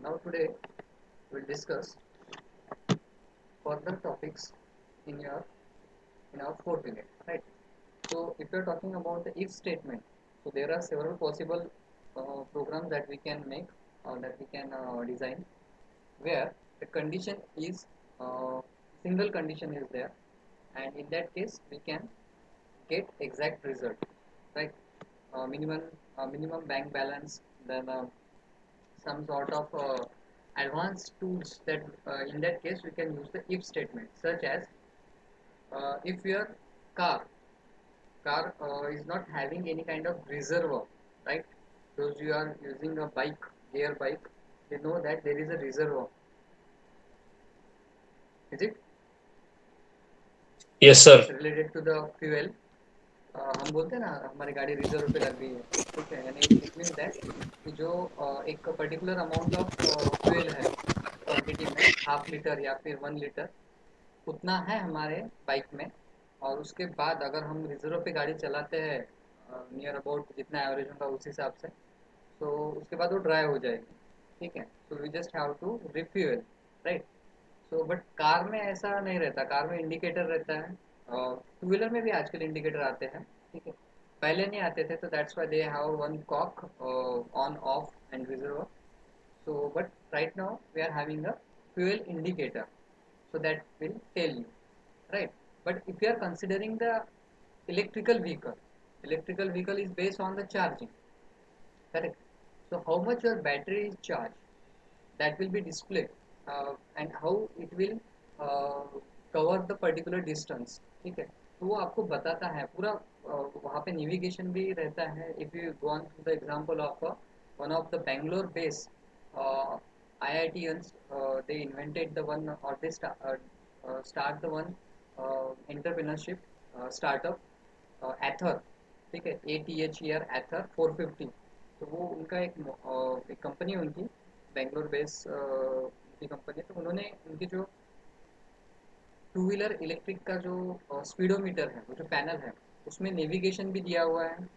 Now today we'll discuss further topics in your in our fourth unit, right? So if you're talking about the if statement, so there are several possible programs that we can make or that we can design where the condition is single condition is there, and in that case we can get exact result, right? Minimum bank balance, then some sort of advanced tools that in that case we can use the if statement, such as if your car is not having any kind of reservoir, right? Those you are using a bike, gear bike, they know that there is a reservoir, is it Yes, sir. related to the fuel? हम बोलते हैं ना हमारी गाड़ी reserve पे लग गई है, ठीक है, यानी इट मीन दैट कि जो एक पर्टिकुलर अमाउंट ऑफ फ्यूल है क्वांटिटी में, हाफ लीटर या फिर 1 लीटर, उतना है हमारे बाइक में, और उसके बाद अगर हम रिजर्व पे गाड़ी चलाते हैं नियर अबाउट जितना एवरेज होगा उस हिसाब से, तो उसके बाद वो ड्राई हो जाएगी, ठीक है। तो we just have to refuel, right. So but car में ऐसा नहीं रहता, कार में इंडिकेटर रहता है, टू व्हीलर में भी आजकल इंडिकेटर आते हैं, ठीक है। पहले नहीं आते थे, तो that's why they have one cock on off and reserve. So, but right now we are having a fuel indicator, so that will tell you, right? But if you are considering the electrical vehicle is based on the charging, correct? So, how much your battery is charged, that will be displayed, and how it will cover the particular distance, ठीक है। तो वो आपको बताता है पूरा, वहाँ पे नेविगेशन भी रहता है। If you go on to the example of one of the Bangalore based IITians, they invented the one, or they start the one entrepreneurship startup, एथर, ठीक है, ATHER, एथर 450। तो वो उनका एक कंपनी है उनकी, बेंगलोर बेस उनकी कंपनी। तो उन्होंने उनकी जो टू व्हीलर इलेक्ट्रिक का जो स्पीडोमीटर है, वो जो पैनल है, उसमें नेविगेशन भी दिया हुआ है।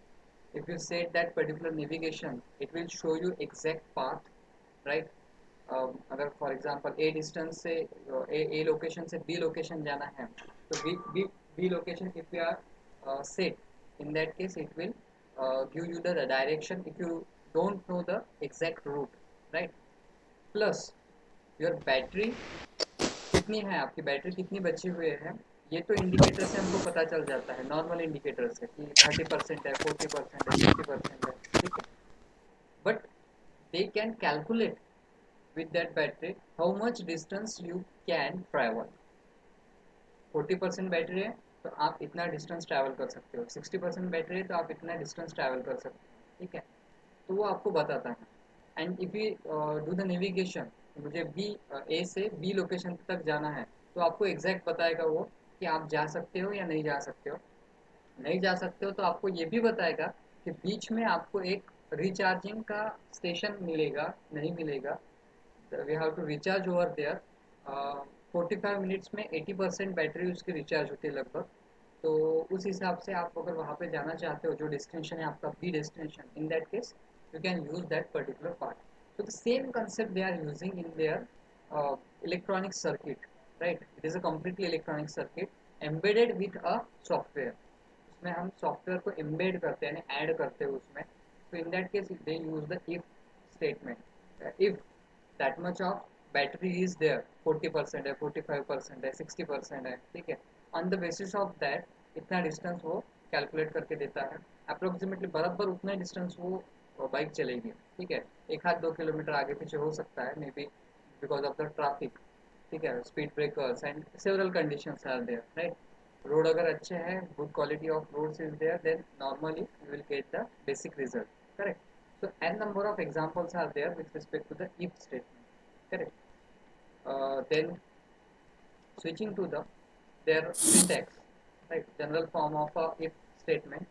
If you set that particular navigation, it will show you exact path, right. अगर फॉर एग्जांपल ए डिस्टेंस से ए लोकेशन से बी लोकेशन जाना है, तो B location if you are set, in that case it will give you the direction if you don't know the exact route, right? Plus your battery कितनी है, आपकी battery कितनी बची हुई है, ये तो इंडिकेटर से हमको पता चल जाता है, नॉर्मल इंडिकेटर से कि 30% है, 40% है, 60% है, ठीक है। But they can calculate with that battery how much distance you can travel। 40% battery है तो आप इतना डिस्टेंस ट्रैवल कर सकते हो, 60% बैटरी है तो आप इतना डिस्टेंस ट्रैवल कर सकते हो, ठीक है। तो वो आपको बताता है। And if you do the navigation, मुझे बी ए से बी लोकेशन तक जाना है, तो आपको एग्जैक्ट बताएगा वो कि आप जा सकते हो या नहीं जा सकते हो। नहीं जा सकते हो तो आपको ये भी बताएगा कि बीच में आपको एक रिचार्जिंग का स्टेशन मिलेगा नहीं मिलेगा। We have to recharge over there. 45 minutes में 80% बैटरी उसकी रिचार्ज होती है लगभग। तो उस हिसाब से आप अगर वहाँ पे जाना चाहते हो, जो डेस्टिनेशन है आपका B destination, in that case you can use that particular part. So the same concept they are using in their electronic circuit, right? It is a completely electronic circuit embedded with a software। उसमें हम software को embed करते हैं, add करते हैं उसमें। तो in that case they use the if statement. If that much of battery is there, 40% है, 45% है, 60% है, ठीक है। On the basis of that इतना डिस्टेंस वो कैलकुलेट करके देता है। अप्रोक्सीमेटली बराबर उतना डिस्टेंस वो बाइक चलेगी, ठीक है। एक हाथ 2 किलोमीटर आगे पीछे हो सकता है maybe because of the traffic, ठीक है, speed breakers and several conditions are there, right. Road अगर अच्छे हैं, good quality of roads is there, then normally you will get the basic result, correct. So n number of examples are there with respect to the if statement, correct। Then switching to their syntax, right, general form of a if statement,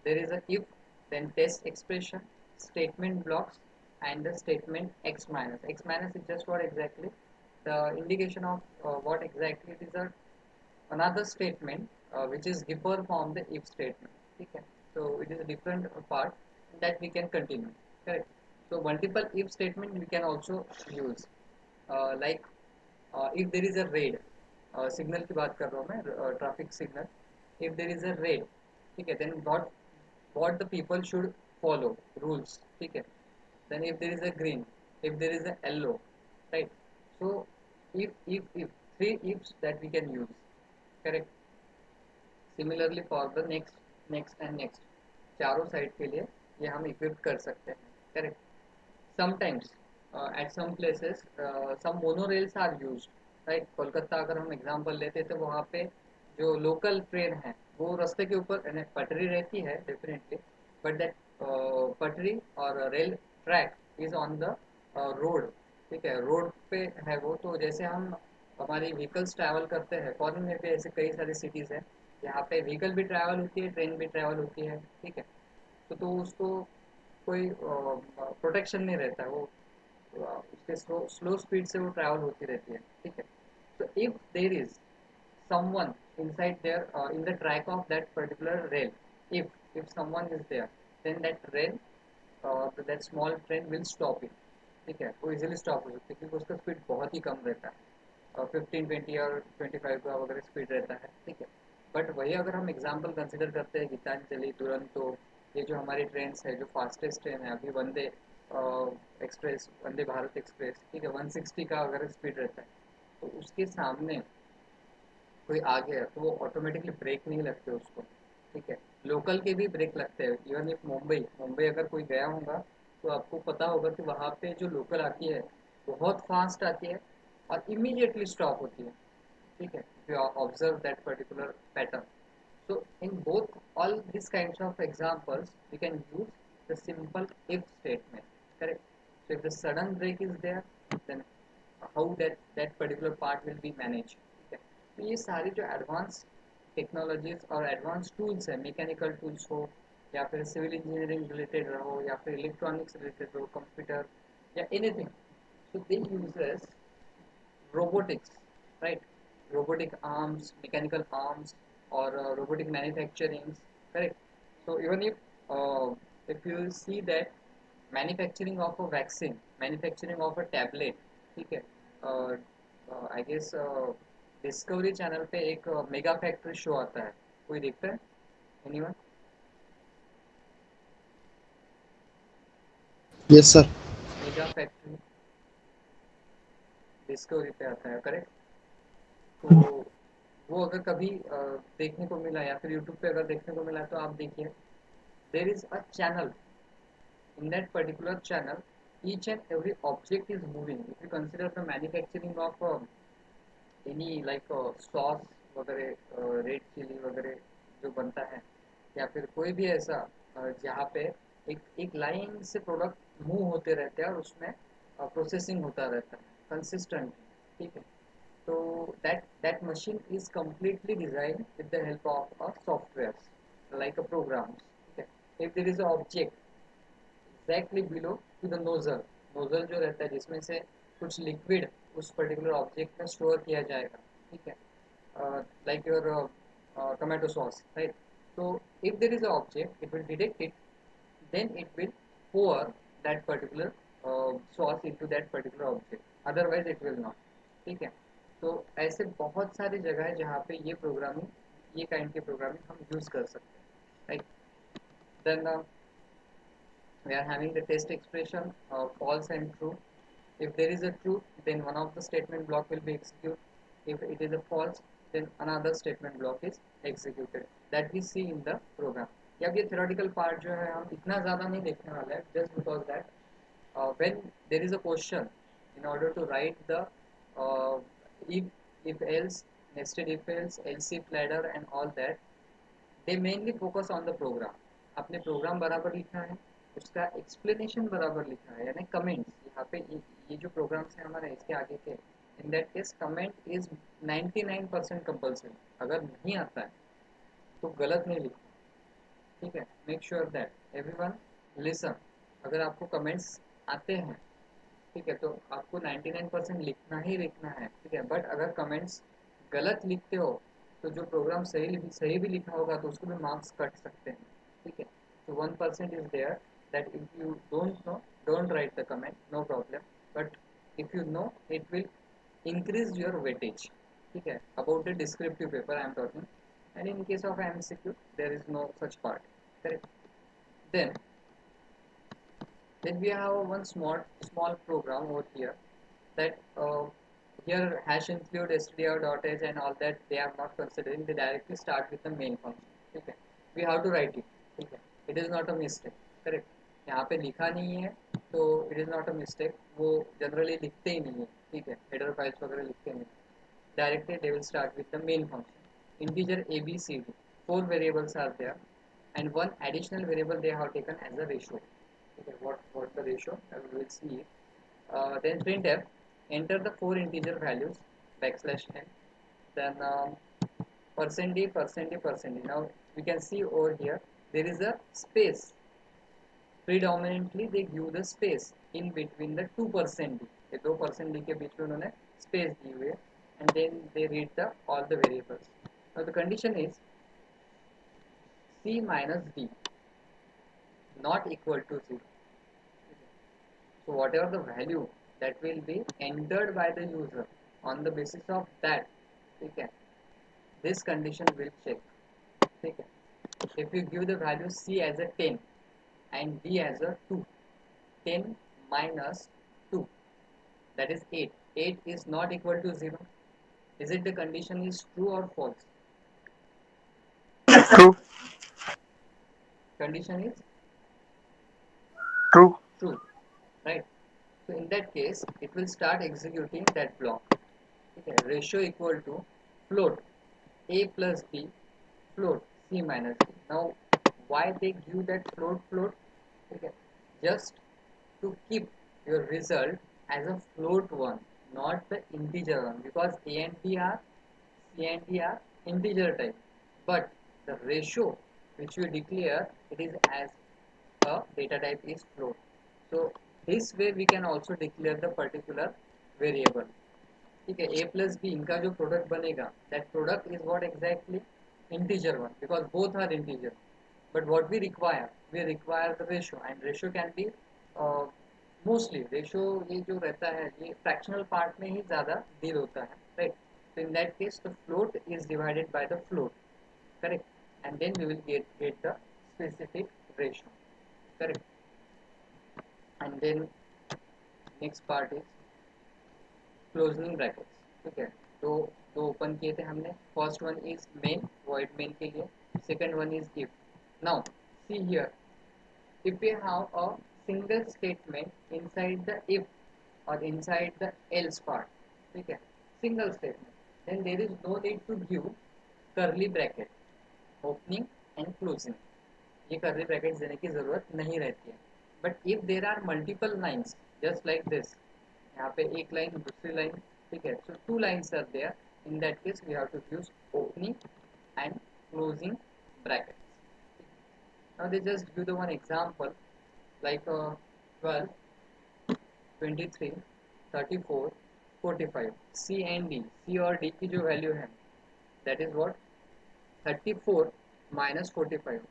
there is a if, then test expression, statement blocks, and the statement x minus. X minus is just what exactly the indication of what exactly it is a another statement which is differ from the if statement, okay। So it is a different part that we can continue, correct। So multiple if statement we can also use, like if there is a raid, signal की बात कर रहा हूँ मैं, traffic signal, if there is a raid, ठीक है, then what the people should follow rules, ठीक है, then if there is a green, if there is a yellow, right? So if three ifs that we can use, correct? Similarly for the next and next, चारों side के लिए ये हम equip कर सकते हैं, correct? sometimes at some places some monorails are used, right? Kolkata अगर हम एग्जांपल लेते तो वहाँ पे जो लोकल ट्रेन है वो रास्ते के ऊपर पटरी रहती है डेफिनेटली, बट दैट पटरी और rail track is on the road, ठीक है, रोड पे है वो। तो जैसे हम हमारी व्हीकल्स ट्रैवल करते हैं, फॉरेन में भी ऐसे कई सारी सिटीज़ हैं यहाँ पे व्हीकल भी ट्रैवल होती है, ट्रेन भी ट्रैवल होती है, ठीक है। तो उसको कोई प्रोटेक्शन नहीं रहता है, वो उसके स्लो स्पीड से वो ट्रैवल होती रहती है, ठीक है। तो if there is someone inside there in the track of that particular rail, if someone is there, then that rail that small train will stop it, ठीक है, वो इजीली स्टॉप हो सकती है क्योंकि उसका स्पीड बहुत ही कम रहता है, 15-20 और 25 का वगैरह स्पीड रहता है, ठीक है। बट वही अगर हम एग्जांपल कंसिडर करते हैं गीतांजलि, दुरंतो, ये जो हमारी ट्रेन है, जो फास्टेस्ट ट्रेन है अभी, वंदे एक्सप्रेस, वंदे भारत एक्सप्रेस, ठीक है, 160 का अगर स्पीड रहता है, तो उसके सामने कोई आ गया तो वो ऑटोमेटिकली ब्रेक नहीं लगते उसको, ठीक है। लोकल के भी ब्रेक लगते हैं, इवन इफ मुंबई मुंबई अगर कोई गया होगा तो आपको पता होगा कि वहाँ पे जो लोकल आती है बहुत फास्ट आती है और इमीडिएटली स्टॉप होती है, ठीक है, if you observe that particular pattern. So in both all these kinds of examples we can use the simple if statement, correct? So if the sudden break is there, then how that particular part will be managed, ठीक है। तो ये सारी जो advance technologies और advance tools है, mechanical tools हो या फिर सिविल इंजीनियरिंग रिलेटेड रहो या फिर इलेक्ट्रॉनिक्स रिलेटेड हो, कंप्यूटर या anything, so they uses robotics, right? Robotic arms, mechanical arms, or robotic manufacturing, correct? So even if you see that manufacturing of a vaccine, manufacturing of a tablet, ठीक है, I guess discovery channel पे एक mega factory show आता है, कोई देखता है? Anyone? Yes, sir. Mega factory discovery पे आता है, करेक्ट? तो वो अगर कभी देखने को मिला या फिर यूट्यूब पे अगर देखने को मिला तो आप देखिए, there is a channel. In that particular channel, each and every object is moving. If you consider the manufacturing of any like sauce वगैरह, रेड चिली वगैरह जो बनता है, या फिर कोई भी ऐसा जहाँ पे एक एक लाइन से प्रोडक्ट मूव होते रहते हैं और उसमें प्रोसेसिंग होता रहता है कंसिस्टेंट, ठीक है। तो that machine is completely designed with the help of a software like a program, ठीक है। if there is an object exactly below to the nozzle जो रहता है जिसमें से कुछ लिक्विड उस पर्टिकुलर ऑब्जेक्ट में स्टोर किया जाएगा, ठीक है, like your tomato sauce, right? So if there is an object, it will detect it, then it will pour that particular sauce into that particular object, otherwise it will not, ठीक है। तो ऐसे बहुत सारी जगह है जहाँ पे ये प्रोग्रामिंग, ये काइंड की प्रोग्रामिंग हम यूज कर सकते हैं, right? Then we are having the test expression false and true. If there is a true, then one of the statement block will be executed. If it is a false, then another statement block is executed. That we see in the program. या ये theoretical part जो है हम इतना ज़्यादा नहीं देखने वाले हैं, just because that when there is a question, in order to write the uh, if if else, nested if else, else if ladder and all that, they mainly focus on the program. आपने programme बराबर लिखा है, उसका explanation बराबर लिखा है, यानी comments यहाँ पे ये जो प्रोग्राम्स हैं हमारे इसके आगे के, इन that case comment is 99% compulsory. अगर नहीं आता है तो गलत नहीं लिखना, ठीक है। Make sure that everyone listen, अगर आपको कमेंट्स आते हैं, ठीक है, तो आपको 99% लिखना ही लिखना है, ठीक है। बट अगर कमेंट्स गलत लिखते हो तो जो प्रोग्राम सही भी लिखा होगा तो उसको भी मार्क्स कट सकते हैं, ठीक है। तो 1% is there that if you don't know, don't write the comment, no problem. But if you know, it will increase your weightage. Okay, about the descriptive paper I am talking, and in case of MCQ, there is no such part. Correct. Then, then we have one small program over here that here hash include stdio.h and all that they are not considering. They directly start with the main function. Okay, we have to write it. Okay, it is not a mistake. Correct. यहाँ पे लिखा नहीं है तो it is not a mistake. वो generally लिखते ही नहीं है. ठीक है, header files वगैरह लिखते नहीं. Directly they will start with the main function. Integer a b c d. 4 variables are there, and one additional variable they have taken as a ratio. Okay, what the ratio? We will see it. Then printf, enter the 4 integer values backslash n. Then percent d, percent d, percent d. Now we can see over here there is a space. Predominantly they give the space in between the 2% d. ये 2% d के बीच में उन्होंने space दी हुई है, and then they read the all the variables. Now the condition is c minus d not equal to 0. So whatever the value that will be entered by the user, on the basis of that, okay, this condition will check. Okay. If you give the value c as a 10 and d as a 2, 10 minus 2, that is 8. 8 is not equal to 0. Is it the condition is true or false? True. Condition is True. true, right? So in that case, it will start executing that block. Okay. Ratio equal to float a plus b float c minus d. Now, why they give that float? Okay. Just to keep your result as a float one, not the integer one, because a and b are c and d are integer type, but the ratio which you declare it is as a data type is float. So this way we can also declare the particular variable. ठीक है, a plus b इनका जो product बनेगा, that product is what exactly integer one, because both are integer. But what we require the ratio, and ratio can be uh, mostly ratio ये जो रहता है ये fractional part में ही ज़्यादा deal होता है, right? So in that case the float is divided by the float, correct? And then we will get the specific ratio, correct? And then next part is closing brackets. ठीक है, तो दो open किए थे हमने. First one is main, void main के लिए. Second one is if. Now see here, if you have a single statement inside the if or inside the else part, ठीक है, single statement, then there is no need to give curly bracket opening and closing. ये curly brackets देने की ज़रूरत नहीं रहती है. But if there are multiple lines just like this, यहाँ पे एक लाइन दूसरी लाइन, ठीक है, so two lines are there, in that case we have to use opening and closing brackets. Now they just give the one example like 12, 23, 34, 45. C and D, C और D की जो value है that is what 34 minus 45.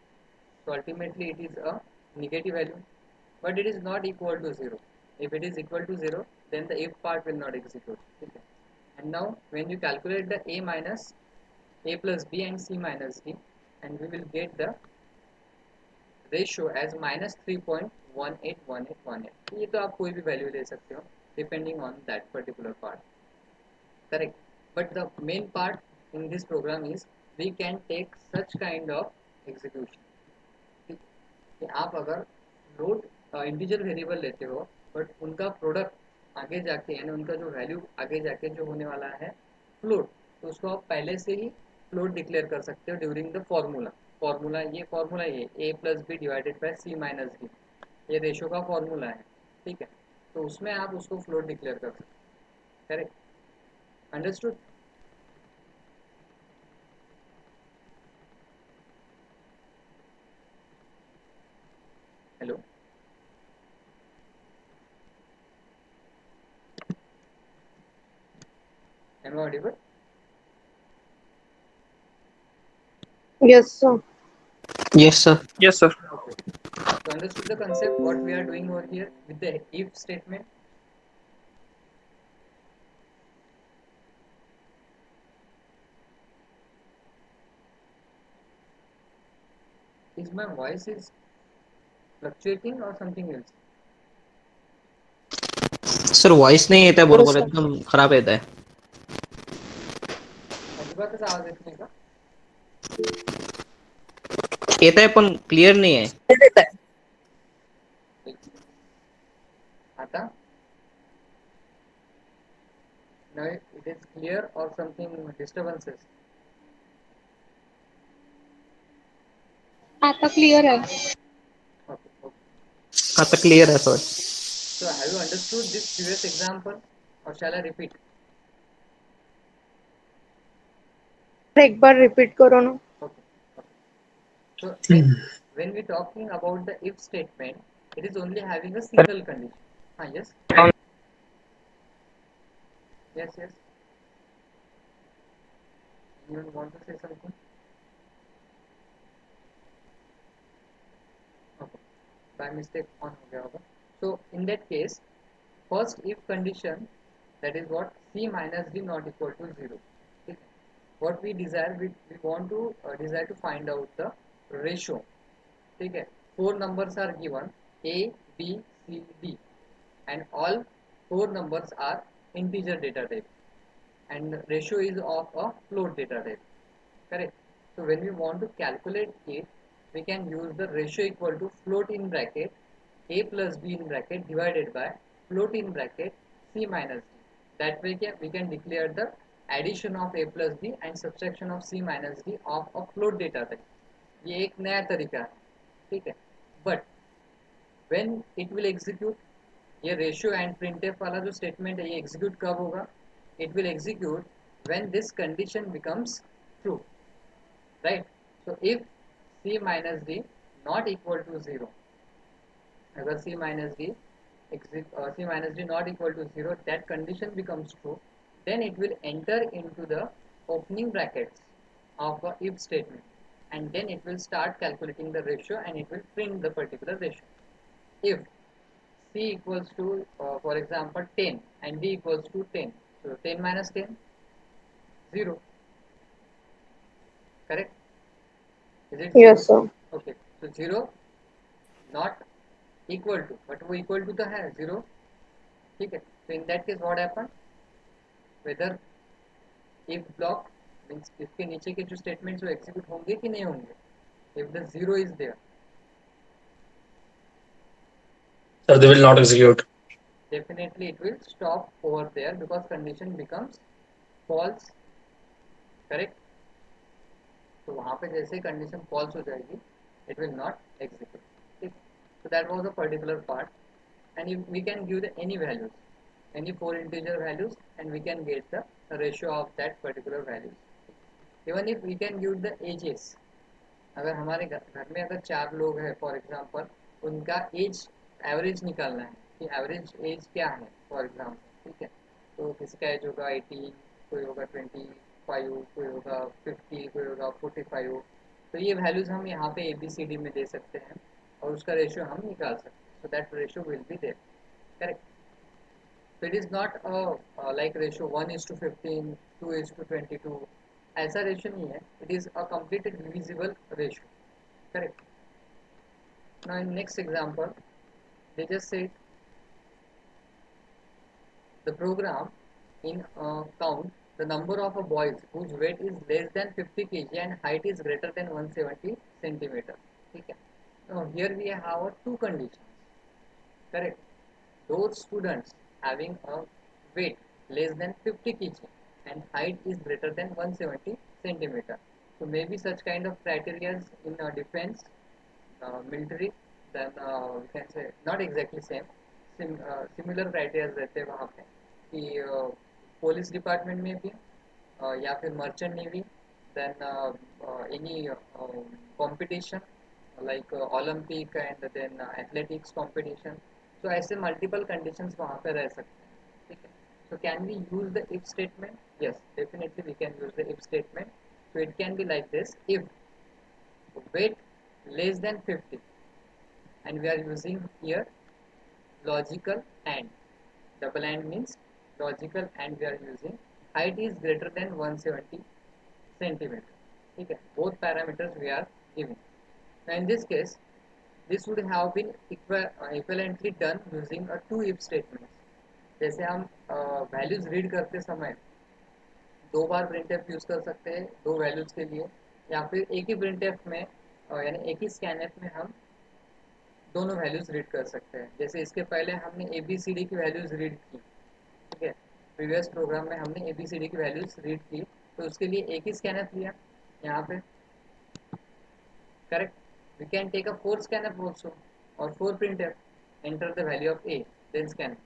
So ultimately it is a negative value, but it is not equal to 0. If it is equal to 0, then the if part will not execute. Okay. And now when you calculate the a minus a plus b and c minus d, and we will get the ratio as -3.181818. ये तो आप कोई भी value ले सकते हो depending on that particular part, correct. But the main part in this program is we can take such kind of execution कि आप अगर लोड इंटीजर वेरिएबल लेते हो बट उनका प्रोडक्ट आगे जाके यानी उनका जो वैल्यू आगे जाके जो होने वाला है फ्लोट, तो उसको आप पहले से ही फ्लोट डिक्लेयर कर सकते हो ड्यूरिंग द फॉर्मूला ये a plus b divided by c minus d, ये रेशो का फॉर्मूला है. ठीक है, तो उसमें आप उसको फ्लोट डिक्लेयर कर सकते हो, correct. Understood. Hello, am I audible? Yes, sir. Yes, sir. Yes, sir. Okay. So So understood the concept what we are doing over here with the if statement. Is my voice is fluctuating or something else? Sir voice नहीं येत आहे बरोबर एकदम खराब येत आहे. अजिबातच आवाज येत नाही का? येत आहे पण क्लिअर नाही आहे. आता now it is clear or something disturbances? आता क्लिअर आहे. Okay, okay. आता क्लिअर आहे sir. So have you understood this previous example or shall I repeat? एक बार रिपीट करो ना. Okay, okay. So when we talking about the if statement, it is only having a single condition. Yes, yes, yes. You want to say something? Okay. By mistake on हो गया होगा. So in that case, first if condition, that is what c minus d not equal to 0. Okay. What we desire, we want to desire to find out the ratio. Okay. 4 numbers are given, a, b, c, d, and all 4 numbers are integer data type, and ratio is of a float data type. Correct. So when we want to calculate it, we can use the ratio equal to float in bracket a plus b in bracket divided by float in bracket c minus d. That way we can declare the addition of a plus b and subtraction of c minus d of a float data type. ये एक नया तरीका है, ठीक है. But when it will execute, ये ratio and printf वाला जो statement है ये execute कब होगा? It will execute when this condition becomes true, right? So if c minus d not equal to 0, अगर c minus d c minus d not equal to 0, that condition becomes true, then it will enter into the opening brackets of a if statement, and then it will start calculating the ratio and it will print the particular ratio. If c equals to for example 10 and d equals to 10, so 10 minus 10, 0. Correct? Is it 0? Yes, sir. Okay, so 0 not equal to, but वो equal to तो है 0, ठीक है. So in that case what happen, whether if block means इसके नीचे के जो statements वो execute होंगे कि नहीं होंगे, if the 0 is there, So they will not execute. definitely it will stop over there because condition becomes false. Correct. तो वहाँ पे जैसे कंडीशन फॉल्स हो जाएगी, it will not execute. ठीक. So that was a particular part, and we can give the any values, any 4 integer values, and we can get the ratio of that particular values. Even if we can give the ages, अगर हमारे घर में अगर 4 लोग हैं for example, उनका as average निकालना है कि एवरेज एज क्या है फॉर एग्जांपल, ठीक है. तो किसी का एज होगा 18, कोई होगा 25, कोई होगा 50, कोई होगा 45. तो ये वैल्यूज हम यहाँ पे ABCD में दे सकते हैं और उसका रेशियो हम निकाल सकते हैं. So that ratio will be there. Correct. So it is not a like ratio 1:15, 2:22. ऐसा रेशियो नहीं है. It is a completely divisible ratio. Correct. Now in next example, they just say the program in count the number of boys whose weight is less than 50 kg and height is greater than 170 centimeter. Okay. Now here we have two conditions. Correct. Those students having a weight less than 50 kg and height is greater than 170 centimeter. So maybe such kind of criteria in defense, military, then we can say not exactly same, similar criteria रहते हैं वहाँ पे कि police department में भी या फिर merchant navy, then any competition like Olympic and then athletics competition. So ऐसे multiple conditions वहाँ पे रह सकते हैं, ठीक है. So can we use the if statement? Yes, definitely we can use the if statement. So it can be like this: if weight less than 50, and we are using here logical and. Double and means logical and we are using. Height is greater than 170 centimeter. Okay, both parameters we are giving. Now in this case, this would have been equivalently done using a two if statements. जैसे हम values read करते समय दो बार printf use कर सकते हैं दो values के लिए, या फिर एक ही प्रिंटफ में यानी एक ही स्कैनफ में हम दोनों वैल्यूज रीड कर सकते हैं. जैसे इसके पहले हमने ABCD की वैल्यूज रीड की, ठीक है, प्रीवियस प्रोग्राम में हमने ABCD की वैल्यूज रीड की, तो उसके लिए एक ही स्कैनफ लिया यहाँ पे, correct. We can take a 4 scanf also और 4 printf. Enter the value of A, then scanf.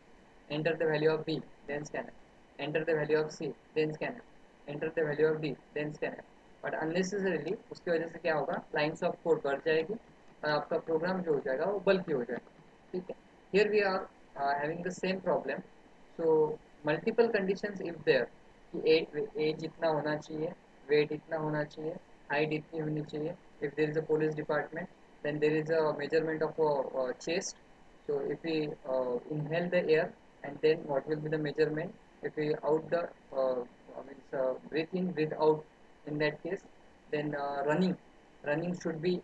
enter the value of B, then scanf. enter the value of C, then scanf. enter the value of D, then scanf. But unnecessarily उसकी वजह से क्या होगा, lines of code बढ़ जाएगी और आपका programme जो हो जाएगा वो बल्कि हो जाएगा. ठीक है, here we are having the same problem. So multiple conditions if there कि एज इतना होना चाहिए, वेट इतना होना चाहिए, हाइट इतनी होनी चाहिए. If there is a police department then there is a measurement of chest. So if we inhale the air, and then what will be the measurement if we out the breathe in breathe out in that case. Then running should be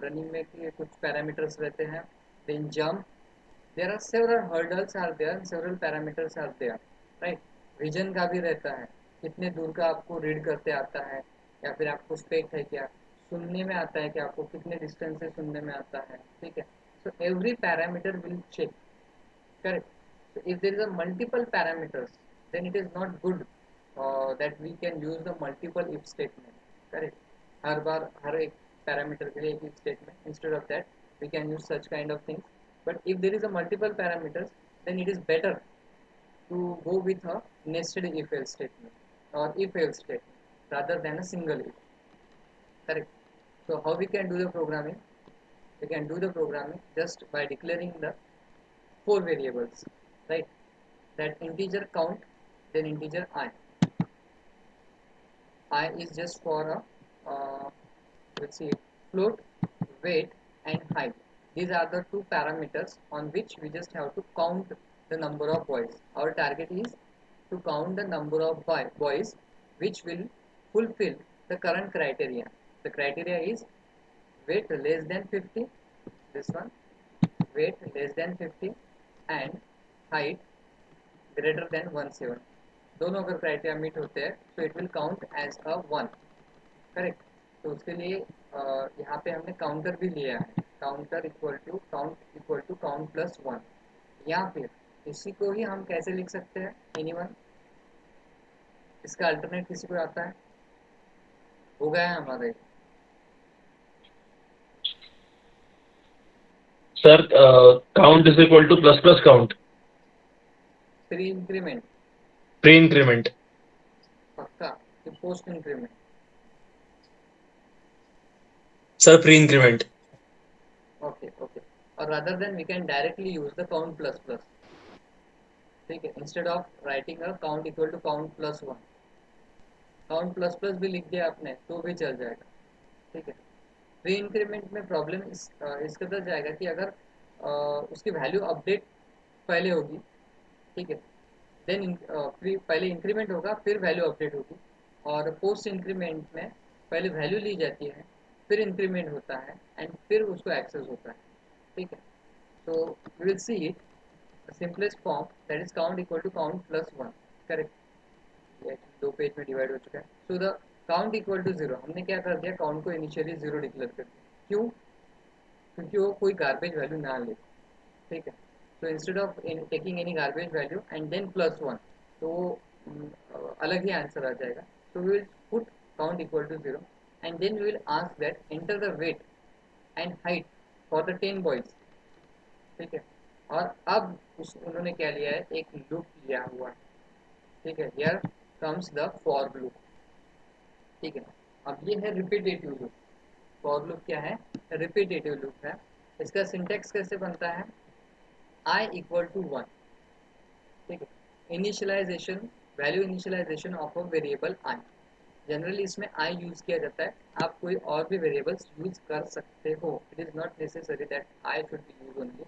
running में कि कुछ parameters रहते हैं. Then jump, there are several hurdles are there, several parameters are there, right. vision का भी रहता है, कितने दूर का आपको रीड करते आता है, या फिर आपको स्पेक्ट है क्या, सुनने में आता है कि आपको कितने डिस्टेंस से सुनने में आता है. ठीक है, so every parameter will check, correct. So if there is a multiple parameters, then it is not good that we can use the multiple if statement, correct. हर बार हर एक parameter के लिए एक if statement, instead of that we can use such kind of things. But if there is a multiple parameters, then it is better to go with a nested if else statement or if else statement rather than a single if, correct. So how we can do the programming? We can do the programming just by declaring the 4 variables, right. That integer count, then integer I is just for a let's see, float, weight and height. These are the two parameters on which we just have to count the number of boys. Our target is to count the number of boys which will fulfill the current criteria. The criteria is weight less than 50, this one, weight less than 50 and height greater than 170. दोनों अगर criteria meet होते हैं तो it will count as a 1, correct. तो उसके लिए यहाँ पे हमने काउंटर भी लिया है, counter equal to count plus 1. या फिर इसी को ही हम कैसे लिख सकते हैं, एनीवन, इसका अल्टरनेट किसी को आता है? हो गया है हमारा. Sir, count is equal to plus plus count. Pre increment Pre-increment. पक्का कि post increment? Sir, pre-increment. Okay okay. और rather than we can directly use the count plus plus, ठीक है, instead of writing a count equal to count plus 1, count plus plus भी लिख दिया आपने तो भी चल जाएगा. ठीक है. प्री इंक्रीमेंट में प्रॉब्लम इस कदर जाएगा कि अगर उसकी वैल्यू अपडेट पहले होगी, ठीक है, देन पहले इंक्रीमेंट होगा फिर वैल्यू अपडेट होगी, और पोस्ट इंक्रीमेंट में पहले वैल्यू ली जाती है फिर इंक्रीमेंट होता है एंड फिर उसको एक्सेस होता है. ठीक है. तो we will see it simplest form, that is count equal to count plus 1, correct. ये 2 पेज में डिवाइड हो चुका है. So the count equal to 0, हमने क्या कर दिया, काउंट को इनिशियली 0 डिक्लेयर कर दिया. क्यों? क्योंकि वो कोई गार्बेज वैल्यू ना ले. ठीक है. तो instead of taking any garbage value and then plus 1, तो अलग ही आंसर आ जाएगा. तो we will put count equal to 0 and then we will ask that enter the weight and height for the 10 boys. ठीक है. और अब उन्होंने क्या लिया है, एक लूप लिया हुआ है. ठीक है. Here comes the for loop. ठीक है. अब ये है रिपीटेटिव लूप. फॉर लूप क्या है, रिपीटेटिव लूप है. इसका सिंटेक्स कैसे बनता है, i इक्वल टू 1. ठीक है. Initialisation, value initialisation of a variable i. Generally इसमें आई यूज किया जाता है. आप कोई और भी वेरिएबल्स यूज कर सकते हो. It is not necessary that I should be use only.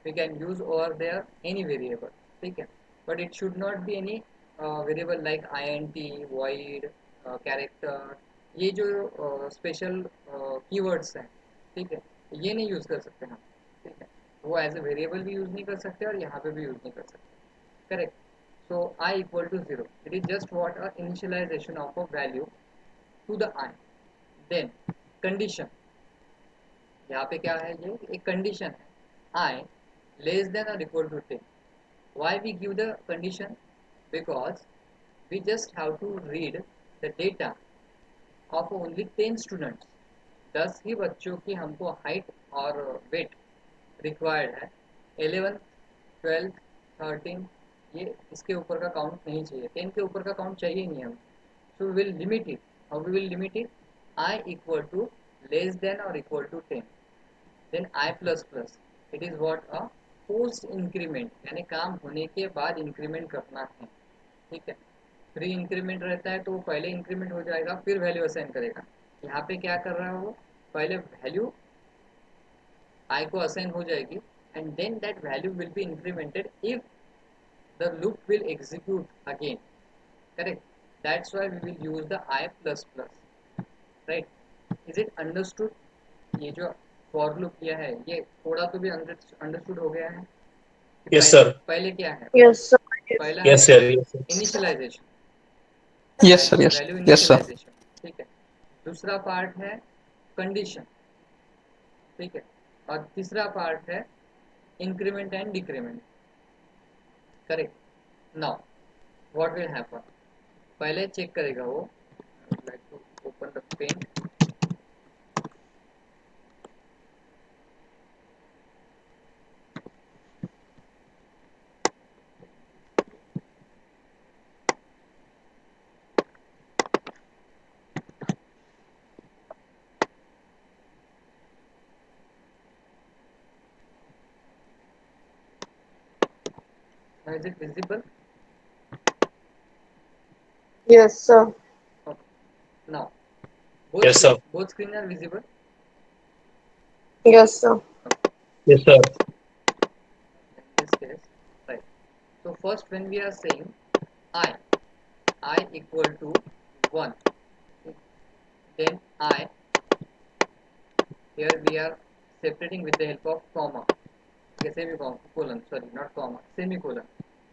We can use over there any variable. ठीक है, but it should not be any variable like int, void, character. ये जो स्पेशल कीवर्ड्स हैं, ठीक है, ये नहीं यूज कर सकते हम. ठीक है, वो एज ए वेरिएबल भी यूज नहीं कर सकते और यहाँ पे भी यूज नहीं कर सकते. Correct. So I equal to 0. It is just what a initialization of a value to the I. Then condition. यहाँ पे क्या है, ये एक condition है. I less than or equal to 10. Why we give the condition? Because we just have to read the data of only 10 students. 10 ही बच्चों की हमको height और weight रिक्वायर्ड है. 11, 12, 13 ये इसके ऊपर का काउंट नहीं चाहिए. 10 के ऊपर का काउंट चाहिए नहीं हमें. So will limit it. How we will limit it? I equal to less than और equal to 10. Then i plus plus. It is what a post increment, यानी काम होने के बाद इंक्रीमेंट करना है. ठीक है, प्री इंक्रीमेंट रहता है तो पहले इंक्रीमेंट हो जाएगा फिर वैल्यू असाइन करेगा. यहाँ पे क्या कर रहा है वो, पहले वैल्यू आई को असाइन हो जाएगी and then that value will be incremented if the loop will execute again. Correct. That's why we will use the I plus plus. Right. Is it understood? ये जो for loop किया है ये थोड़ा तो भी understood हो गया है. Yes, sir. पहले क्या है? Yes, sir. पहला Yes, है sir. Yes, sir. initialization. Yes, sir. Yes. Value Yes, sir. initialization. ठीक है. दूसरा पार्ट है condition. ठीक है. और तीसरा पार्ट है increment and decrement. Correct. Now what will happen? पहले चेक करेगा वो. I would like to open the paint. Now is it visible? Yes, sir. Okay. Now Yes, sir. both screen are visible. Yes, sir. Yes, sir. In this case, right. So first when we are saying I equal to 1, then I, here we are separating with the help of comma. Okay, semicolon, sorry, not comma, semicolon.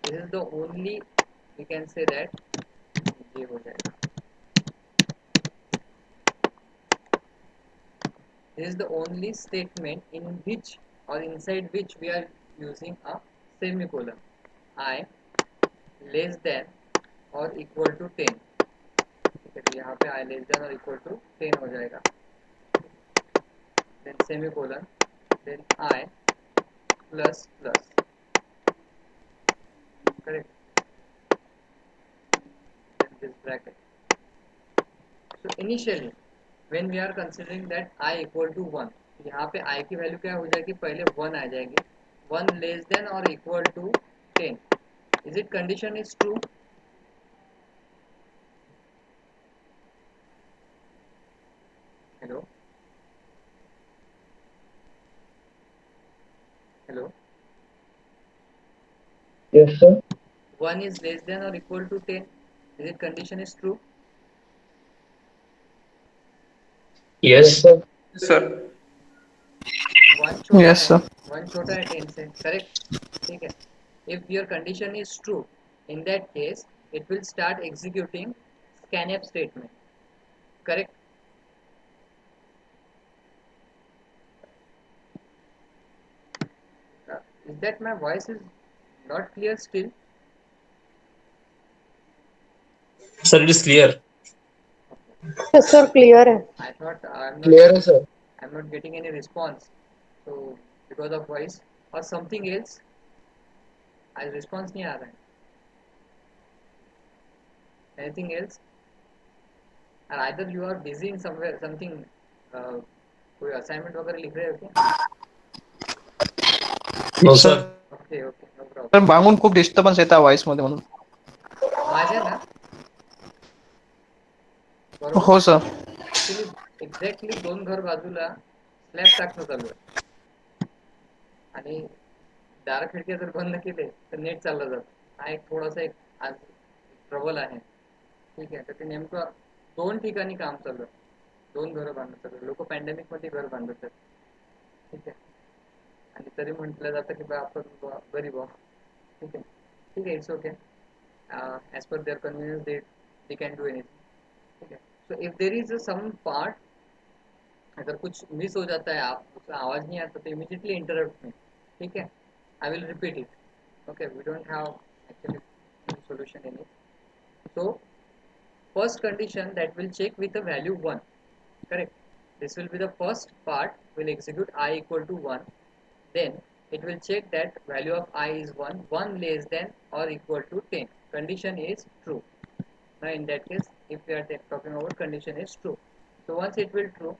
This is the only, we can say that ये हो जाएगा. This is the only statement in which or inside which we are using a semicolon. I less than or equal to 10. ठीक है, तो यहाँ पे I less than or equal to 10 हो जाएगा. Then semicolon, then I plus plus. Correct. Then this bracket. So initially when we are considering that I equal to 1, यहाँ पे I की वैल्यू क्या हो जाएगी, पहले 1 आ जाएगी. 1 less than or equal to 10. Is it condition is true? Hello? Hello? Yes, sir. 1 is less than or equal to 10. Is it condition is true? Yes, sir. Sir. 1 छोटा Yes, है, sir. 1 छोटा है 10 से. Correct. ठीक है. If your condition is true, in that case it will start executing scanf statement. Correct. Is that my voice is not clear still? Sir, it is clear. Yes, sir. Clear है. I thought Clear, sir. I'm not getting any response. So because of voice or something else, आज response नहीं आ रहा है. Anything else? And either you are busy in somewhere something, कोई assignment वगैरह लिख रहे हो क्या? No, sir. Okay, okay, no problem. तर मागून खूप डिस्टर्बन्स येतात व्हॉइस मध्ये म्हणून. माझ्या ना बरोबर. हो सर. ऍक्च्युली एक्झॅक्टली 2 घर बाजूला स्लॅब टाकणं चालू आहे आणि दार खिडक्या जर बंद केले तर नेट चाललं जातं. हा एक थोडासा एक आज ट्रबल आहे. ठीक आहे. तर ते नेमकं 2 ठिकाणी काम चालू आहे. 2 घरं बांधत चालू आहे. लोक पॅन्डेमिक मध्ये घर बांधत आहेत. ठीक आहे. आणि तरी म्हटलं जातं की बा आपण गरीब आहोत. ठीक आहे. ठीक आहे. It's okay. As per their convenience they can do anything. ठीक है. So if there is some part, अगर कुछ मिस हो जाता है, आप उसका आवाज नहीं आता तो इमीडिएटली इंटरप्ट में. ठीक है. I will repeat it. Okay. We don't have actually solution in it. So first condition that will check with the value 1. Correct. This will be the first part. Will execute I equal to 1. Then it will check that value of I is 1, 1 less than or equal to 10. Condition is true. Now in that case, if we are talking about condition is true, so once it will true,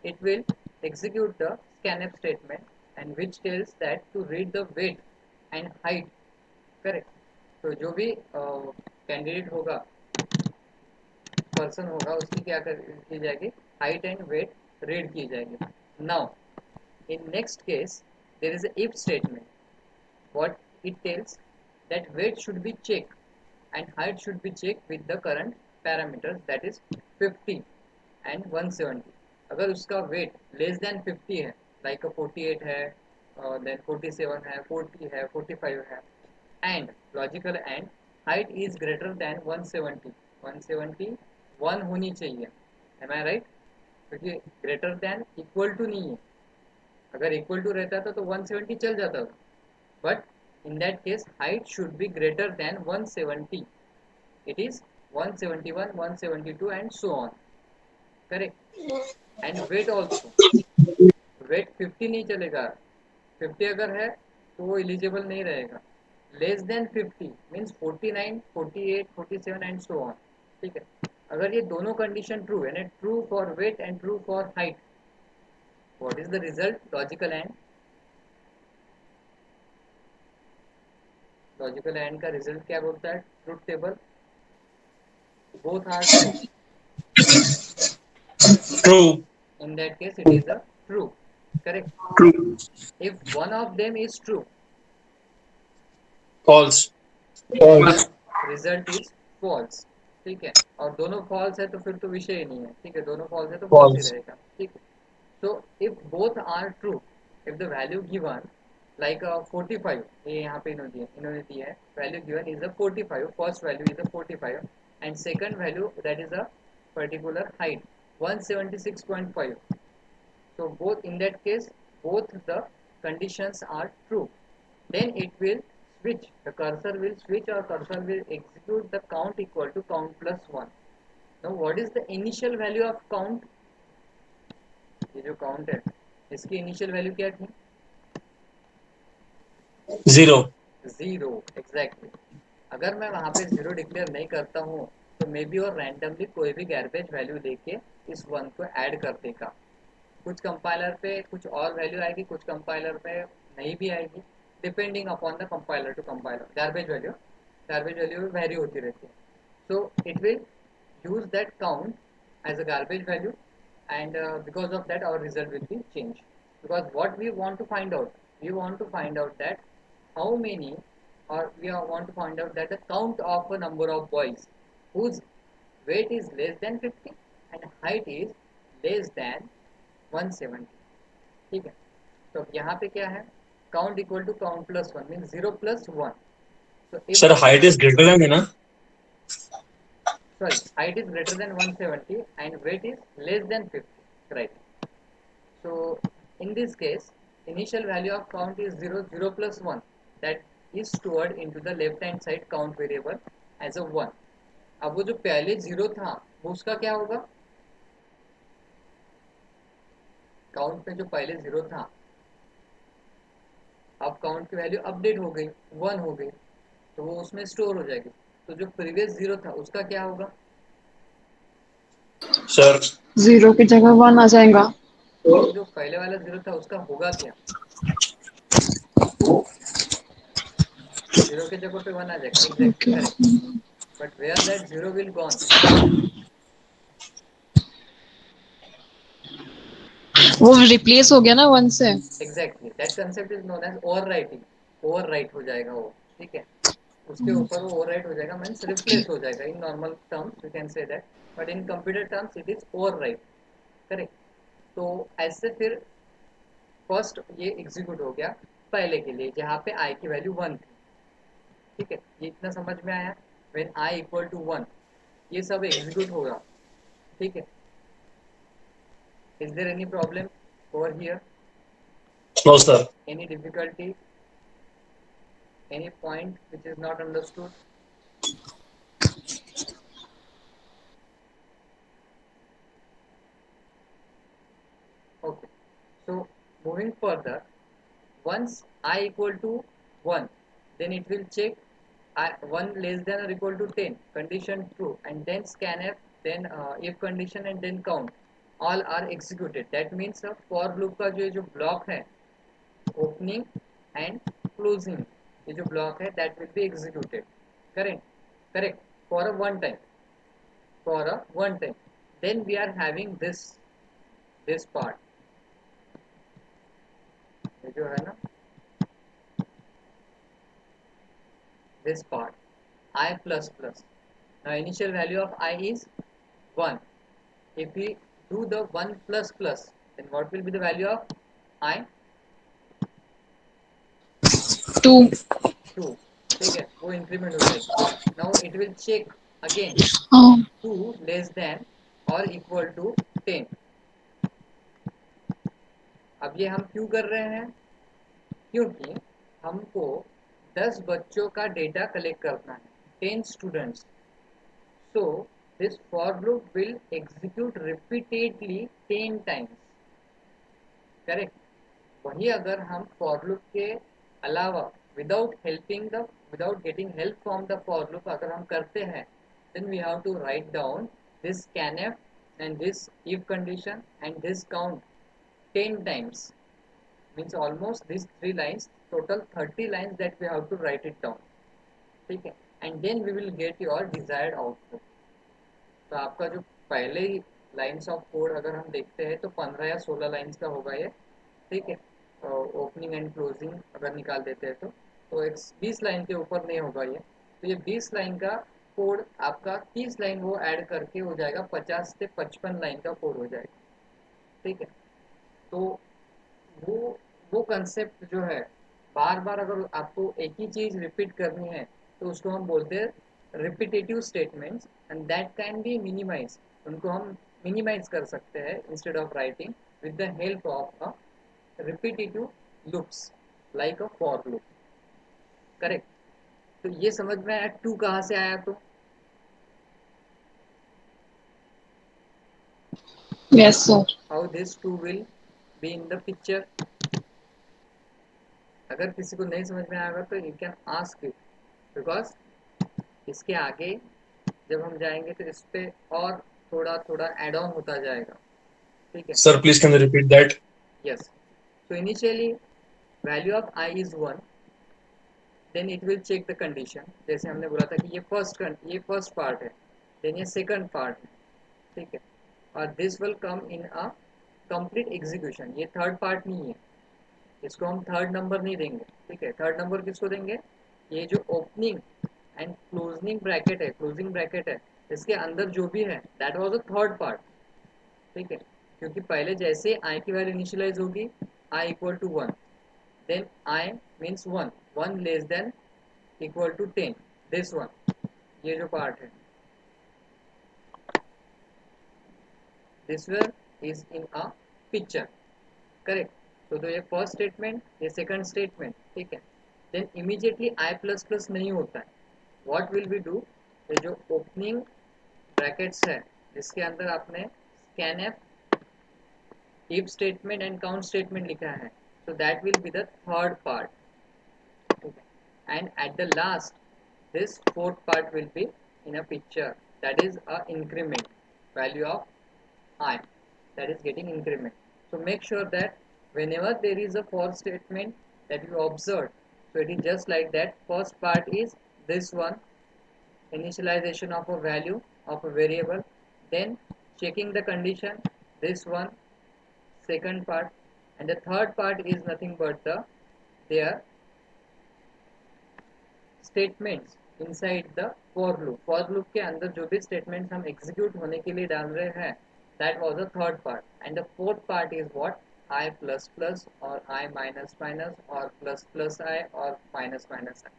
it will execute the scanf statement, and which tells that to read the weight and height. Correct. तो जो भी candidate होगा, person होगा, उसकी क्या की जाएगी, height and wait read की जाएगी. Now in next case there is a if statement. What it tells, that weight should be checked and height should be checked with the current parameters, that is 50 and 170. अगर उसका weight less than 50 है, like a 48 है, then 47 है, 40 है, 45 है, and logical and height is greater than 170, 171 होनी चाहिए. am I right? क्योंकि greater than equal to नहीं है. अगर इक्वल टू रहता था तो 170 चल जाता था, but in that case height should be greater than 170. It is 171, 172 and so on. Correct. And weight also, weight 50 नहीं चलेगा. 50 अगर है तो वो एलिजिबल नहीं रहेगा. Less than 50 means 49, 48, 47 and so on. ठीक है. अगर ये दोनों कंडीशन ट्रू है, true for wait and true for height, what is the result? Logical and का रिजल्ट क्या बोलता है? Truth table, both are true. True. In that case it is a true. Correct. True. If one of them is true, False. then result is false. ठीक है. और दोनों false है तो फिर तो विषय ही नहीं है. ठीक है. दोनों false है तो false ही रहेगा. ठीक है. So if both are true, if the value given like 45, ये यहाँ पे इन्होंने दिया है, value given is a 45, first value is a 45 and second value that is a particular height 176.5. So both, in that case both the conditions are true, then it will switch, the cursor will switch or cursor will execute the count equal to count plus 1. Now what is the initial value of count? ये जो count है इसकी initial value क्या थी? 0. 0. Exactly. अगर मैं वहां पे 0 डिक्लेयर नहीं करता हूँ तो मे बी और रैंडमली कोई भी गैरबेज वैल्यू लेके इस 1 को ऐड कर देगा. कुछ कंपाइलर पे कुछ और वैल्यू आएगी, कुछ कंपाइलर पे नहीं भी आएगी, depending upon the compiler to compiler. Garbage value vary होती रहती है. So it will use that count as a garbage value, and because of that our result will be changed. Because what we want to find out, we want to find out that how many, or want to find out that the count of a number of boys whose weight is less than 50 and height is less than 170. ठीक है. तो यहाँ पे क्या है? count equal to count plus 1 means 0 plus 1. So if Sir, height is greater than है ना? Sorry, height is greater than 170 and weight is less than 50. Right. So in this case initial value of count is 0, 0 plus 1, that is stored into the left hand side count variable as a 1. अब वो जो पहले 0 था वो उसका क्या होगा? Count में जो पहले 0 था, अब काउंट की वैल्यू अपडेट हो गई, 1 हो गई, तो वो उसमें स्टोर हो जाएगी. तो जो प्रीवियस 0 था उसका क्या होगा? सर 0 की जगह 1 आ जाएगा. तो जो पहले वाला 0 था उसका होगा क्या? 0 के जगह पे 1 आ जाएगा. Exactly correct. But where that 0 will gone? वो रिप्लेस हो गया ना 1 से। Exactly that concept is known as overwriting, overwrite हो जाएगा वो, ठीक है, उसके ऊपर वो ओवर राइट हो जाएगा, मीन्स रिप्लेस हो जाएगा। In normal terms you can say that, but in computer terms it is over right, correct. तो ऐसे फिर फर्स्ट ये एग्जीक्यूट हो गया पहले के लिए जहाँ पे आई की वैल्यू 1 थी, ठीक है, ये इतना समझ में आया। व्हेन आई इक्वल टू 1 ये सब एग्जीक्यूट होगा, ठीक है। Is there any problem over here, No, sir. Any difficulty, any point which is not understood? Okay, so moving further, once I equal to 1, then it will check 1 less than or equal to 10, condition true, and then scanf, then if condition and then count, all are executed. That means for loop का जो block है, opening and closing, ये जो block है that will be executed, correct, for a one time, then we are having this part, ये जो है ना, this part I plus plus. Now initial value of I is 1. If we do the 1 plus plus, then what will be the value of I? 2। 2, ठीक है, वो increment हो जाएगी। Now it will check again हाँ 2 less than or equal to 10. अब ये हम क्यों कर रहे हैं, क्योंकि हमको 10 बच्चों का डेटा कलेक्ट करना है, 10 students. So this for loop will execute repeatedly 10 times, correct. वही अगर हम for loop के अलावा without getting help from the for loop अगर हम करते हैं, then we have to write down this scanf and this if condition and this count 10 times, means almost these 3 lines, total 30 lines that we have to write it down, ठीक है, and then we will get your desired output। तो आपका जो पहले ही lines of code अगर हम देखते हैं तो 15 या 16 लाइन्स का होगा ये, ठीक है, ओपनिंग एंड क्लोजिंग अगर निकाल देते हैं तो एक 20 लाइन के ऊपर नहीं होगा ये। तो ये 20 लाइन का कोड आपका 30 लाइन वो ऐड करके हो जाएगा, 50 से 55 लाइन का कोड हो जाएगा, ठीक है। तो वो कंसेप्ट जो है, बार बार अगर आपको एक ही चीज़ रिपीट करनी है तो उसको हम बोलते हैं repetitive statements, and that can be minimise, उनको हम मिनिमाइज कर सकते हैं instead of writing with the help of a repetitive loops like a for loop, correct. तो ये समझ में आया 2 कहाँ से आया, तो yes sir. How this 2 will be in the picture. अगर किसी को नहीं समझ में आएगा तो you can ask it, because इसके आगे जब हम जाएंगे तो इस पे और थोड़ा थोड़ा एड ऑन होता जाएगा, ठीक है। Sir, please can you repeat that? Yes, तो initially value of i is 1, then it will check the condition, जैसे हमने बोला था कि ये फर्स्ट पार्ट है, देन ये सेकंड पार्ट है, ठीक है, और this will come in a complete execution. ये थर्ड पार्ट नहीं है, इसको हम थर्ड नंबर नहीं देंगे, ठीक है। थर्ड नंबर किसको देंगे, ये जो ओपनिंग एंड क्लोजिंग ब्रैकेट है इसके अंदर जो भी है that was a third part, ठीक है। क्योंकि पहले जैसे आई की वैल्यू इनिशियलाइज होगी i equal to 1, then i means 1 less than equal to 10, this one, ये जो पार्ट है this one is in a picture, correct. तो ये फर्स्ट स्टेटमेंट, ये सेकंड स्टेटमेंट, ठीक है। Then immediately i plus plus नहीं होता है, व्हाट विल वी डू, ये जो ओपनिंग ब्रैकेट्स है जिसके अंदर आपने scanf if statement and count statement लिखा है, so that will be the third part, okay. And at the last this fourth part will be in a picture, that is a increment value of I, that is getting increment. So make sure that whenever there is a for statement that you observe, so it is just like that, first part is this one, initialization of a value of a variable, then checking the condition, this one, second part, and the third part is nothing but their statements inside the for loop. For loop के अंदर जो भी statements हम execute होने के लिए डाल रहे हैं, that was the third part. And the fourth part is what? I plus plus or I minus minus or plus plus I or minus minus I.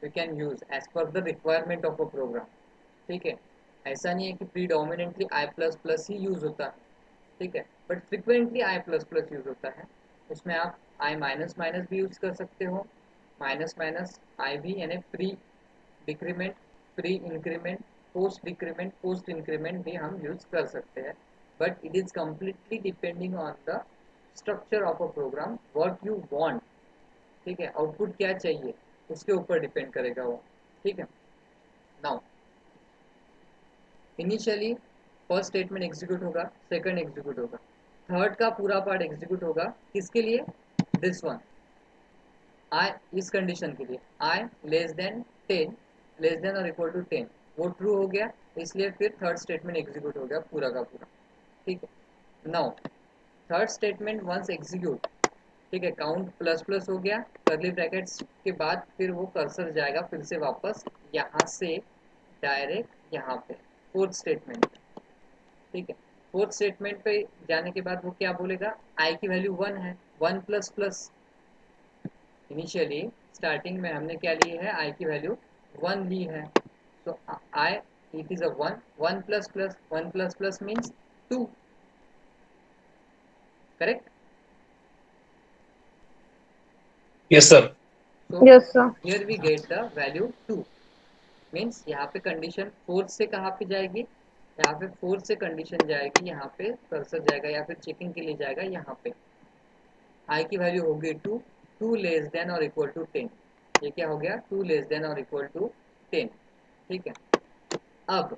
You can use as per the requirement of a program. ठीक है, ऐसा नहीं है कि predominantly I plus plus ही use होता है, ठीक है, but frequently I plus plus use होता है. उसमें आप I माइनस माइनस भी यूज कर सकते हो, माइनस माइनस I भी, यानी pre decrement, pre increment, post decrement, post increment भी हम यूज कर सकते हैं. But it is completely depending on the structure of a program, what you want. ठीक है, आउटपुट क्या चाहिए उसके ऊपर डिपेंड करेगा वो. ठीक है, now initially first statement execute होगा, सेकंड एग्जीक्यूट होगा, थर्ड का पूरा पार्ट एग्जीक्यूट होगा. किसके लिए? दिस वन, आई, इस कंडीशन के लिए आई लेस देन 10, लेस देन और इक्वल टू 10, वो ट्रू हो गया, इसलिए फिर थर्ड स्टेटमेंट एग्जीक्यूट हो गया पूरा का पूरा. ठीक है, now third statement once execute, ठीक है, काउंट प्लस प्लस हो गया, कर्ली ब्रैकेट्स के बाद फिर वो कर्सर जाएगा फिर से वापस यहाँ से डायरेक्ट यहाँ पे फोर्थ स्टेटमेंट. ठीक है, फोर्थ स्टेटमेंट पे जाने के बाद वो क्या बोलेगा? आई की वैल्यू 1 है, 1 प्लस प्लस. इनिशियली स्टार्टिंग में हमने क्या ली है? आई की वैल्यू 1 ली है, तो i, it is a 1, 1 plus plus, 1 plus plus means 2, correct? Yes, sir. So Yes, sir. here we get the value 2. Means यहाँ पे कंडीशन फोर्थ से कहाँ पे जाएगी? यहाँ पे फोर्थ से कंडीशन जाएगी, यहाँ पे कर्सर जाएगा या फिर चेकिंग के लिए जाएगा. यहाँ पे आई की वैल्यू होगी 2, 2 लेस देन और इक्वल टू 10. ये क्या हो गया? 2 लेस देन और इक्वल टू 10. ठीक है, अब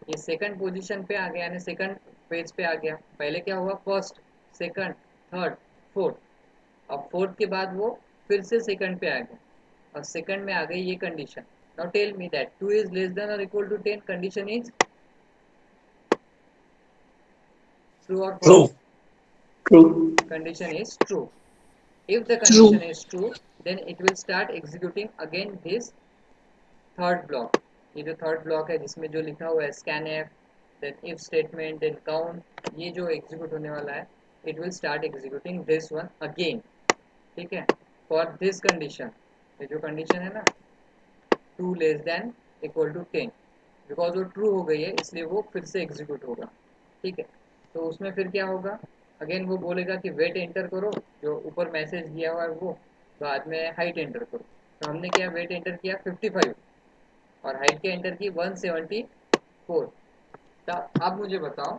ये सेकंड पोजीशन पे आ गया, यानी सेकंड पेज पे आ गया. पहले क्या हुआ? First, second, third, fourth. अब फोर्थ के बाद वो फिर से सेकंड पे आ गया और सेकंड में आ गई ये condition. Now tell me that 2 is less than और equal to 10, condition is true और True. False? True. Condition is true. If the True. condition is true, then it will start executing again this third block. ये जो third block है जिसमें जो लिखा हुआ है scanf, then if statement, then count, ये जो एग्जीक्यूट होने वाला है, it will start executing this one again. ठीक है, for this condition, ये जो कंडीशन है ना 2 less than equal to 10, because वो ट्रू हो गई है इसलिए वो फिर से एग्जीक्यूट होगा. ठीक है, तो उसमें फिर क्या होगा? अगेन वो बोलेगा कि वेट एंटर करो, जो ऊपर मैसेज दिया हुआ है वो, बाद में हाइट एंटर करो. तो हमने क्या वेट एंटर किया? 55, और हाइट क्या एंटर की? 174. तो अब मुझे बताओ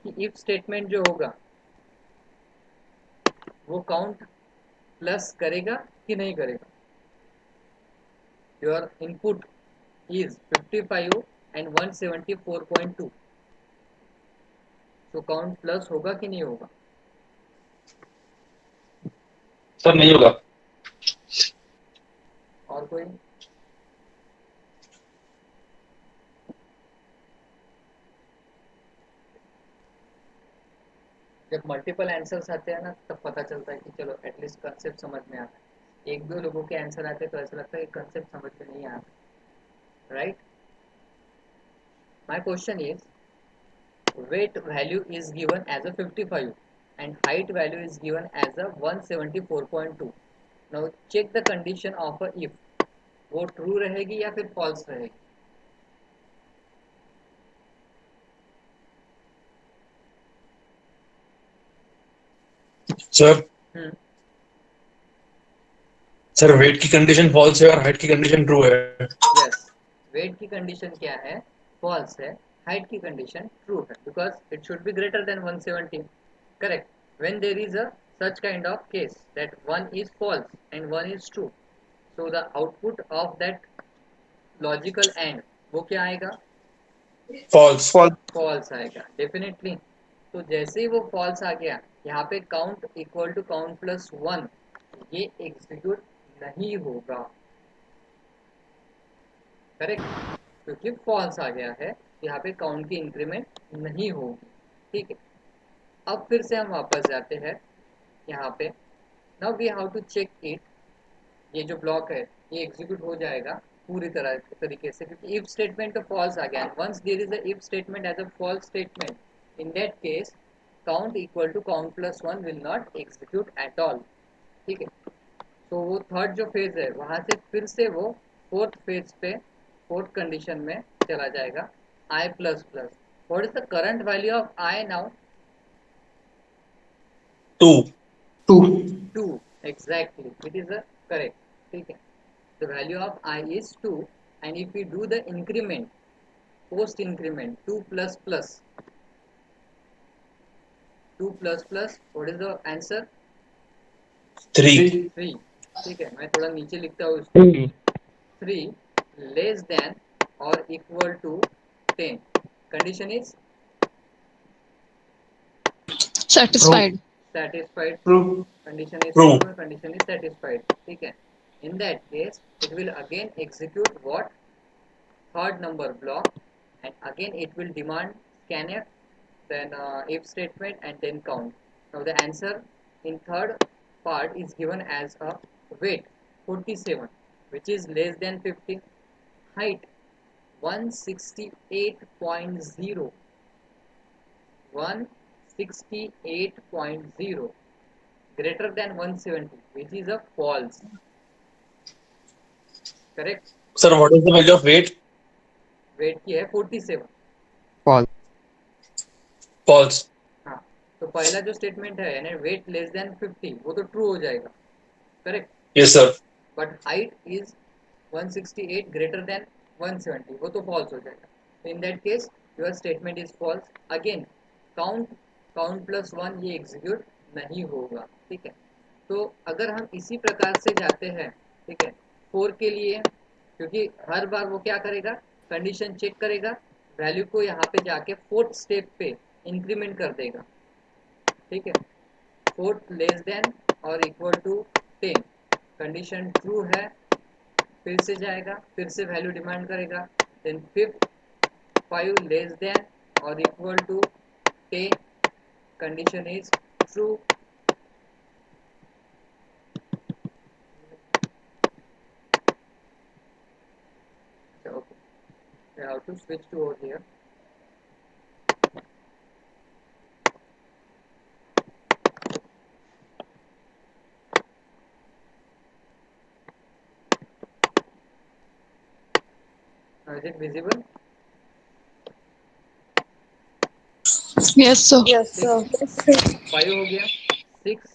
कि इफ स्टेटमेंट जो होगा वो काउंट प्लस करेगा कि नहीं करेगा? योर इनपुट is 55 and 174.2, तो काउंट प्लस होगा कि नहीं होगा? Sir, नहीं होगा. और कोई? जब मल्टीपल आंसर्स आते हैं ना तब पता चलता है कि चलो एटलीस्ट कंसेप्ट समझ में आता है. एक दो लोगों के आंसर आते हैं तो ऐसा लगता है कि कंसेप्ट समझ में नहीं आता. Right, my question is weight value is given as a 55 and height value is given as a 174.2. now check the condition of a if, वो ट्रू रहेगी या फिर फॉल्स रहेगी? Sir, हम्म, sir, weight की condition false है और height की condition true है. यस, वेट की कंडीशन क्या है? फॉल्स है. हाइट की कंडीशन ट्रू है, because it should be greater than 170. Correct. When there is a such kind of case that one is false and one is true, so the output of that logical and वो क्या आएगा? False. False. False आएगा definitely. तो जैसे ही वो false आ गया, यहाँ पे count equal to count plus 1 ये एग्जीक्यूट नहीं होगा. करेक्ट, क्योंकि फॉल्स आ गया है, यहाँ पे काउंट की इंक्रीमेंट नहीं होगी. ठीक है, अब फिर से हम वापस जाते हैं यहाँ पे. Now we have to check it. ये जो ब्लॉक है ये एग्जीक्यूट हो जाएगा पूरी तरीके से, क्योंकि इफ स्टेटमेंट का फॉल्स आ गया. Once there is a if statement as a false statement, in that case count equal to count plus one will not execute at all. ठीक है. तो वो थर्ड जो फेज है वहां से फिर से वो फोर्थ फेज पे फोर्थ कंडीशन में चला जाएगा. I plus plus. What is the current value of i now? 2. 2. Exactly, it is a correct. ठीक है. The value of I is 2, and if we do the increment, post increment 2 plus plus 2 plus plus, what is the answer? 3. 3. ठीक है. मैं थोड़ा नीचे लिखता हूँ इसको. 3 less than or equal to 10. Condition is satisfied. satisfied. True. Condition is True. true. Condition is satisfied. ठीक है. In that case, it will again execute what? Third number block, and again it will demand scanf, then if statement, and then count. Now the answer in third part is given as a weight 47, which is less than 50, height 168.0, 168.0, greater than 170, which is a false. Correct. Sir, what is the value of weight? Weight की है 47. False. हाँ. तो पहला जो statement है यानी wait less than 50, वो तो ट्रू हो जाएगा. Correct. Yes, sir. But height is 168 greater than 170, वो तो फॉल्स हो जाएगा. तो in that case your statement is false. Again count plus one ये एग्जीक्यूट नहीं होगा. ठीक है. तो अगर हम इसी प्रकार से जाते हैं, ठीक है, 4 के लिए, क्योंकि हर बार वो क्या करेगा, कंडीशन चेक करेगा, वैल्यू को यहाँ पे जाके फोर्थ स्टेप पे इंक्रीमेंट कर देगा. ठीक है. फोर्थ लेस देन और इक्वल टू 10, कंडीशन ट्रू है, फिर से जाएगा, फिर से वैल्यू डिमांड करेगा. देन फिफ्थ 5 लेस देन और equal to 10, condition is true. Okay, I have to switch to over here. Now is it visible? Yes, sir. Yes, sir. 5 हो गया, 6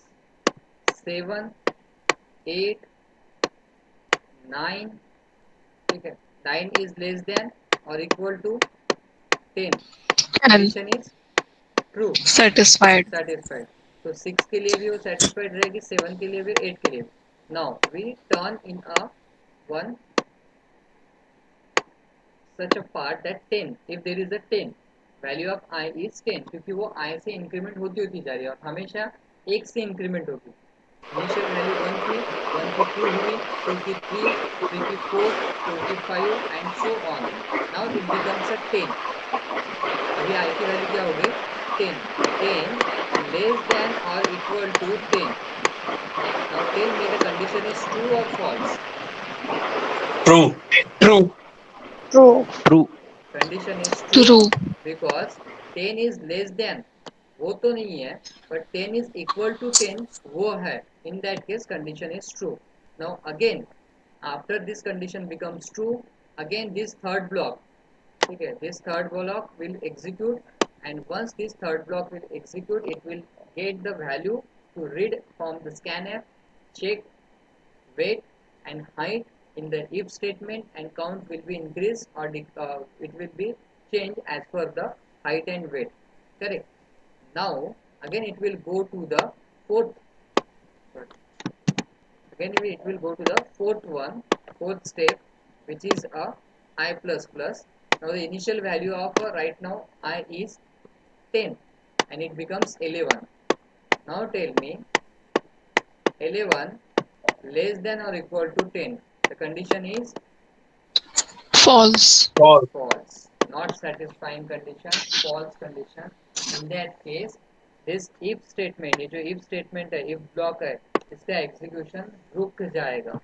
7 8 9. ठीक है. 9 इज लेस देन और equal to 10, And condition is true. satisfied. Satisfied. तो 6 के लिए भी वो सेटिस्फाइड रहेगी, 7 के लिए भी, 8 के लिए भी. Now we turn in a one such a part that 10, if there is a 10, value of I is 10, क्योंकि वो I से इंक्रीमेंट होती जारी है और हमेशा 1 से इंक्रीमेंट होगी. इनिशियल वैल्यू 1 थी, 1 की 2 हुई, 2 की 3, 3 की 4, 4 की 5 and so on. Now it becomes a 10. अभी I की वैल्यू क्या होगी? 10. 10 लेस देन और equal to 10. Now tell me the condition is true और false? True. True. True. True. Condition is true True. Because 10 is less than, वो तो नहीं है, बट 10 इज इक्वल टू 10 वो है. In that case condition is true. Now again after this condition becomes true, again this third block, ठीक है, this third block will execute, and once this third block will execute it will get the value to read from the scanner, check weight and height in the if statement, and count will be increased or it will be changed as per the height and weight. Correct. Now again it will go to the fourth, again it will go to the fourth step, which is a I plus plus. Now the initial value of right now I is 10 and it becomes 11. Now tell me 11 less than or equal to 10, the condition is False. false. Not satisfying condition, false condition. In that case this if statement, ये जो if statement है, if block है, इसका execution रुक जाएगा,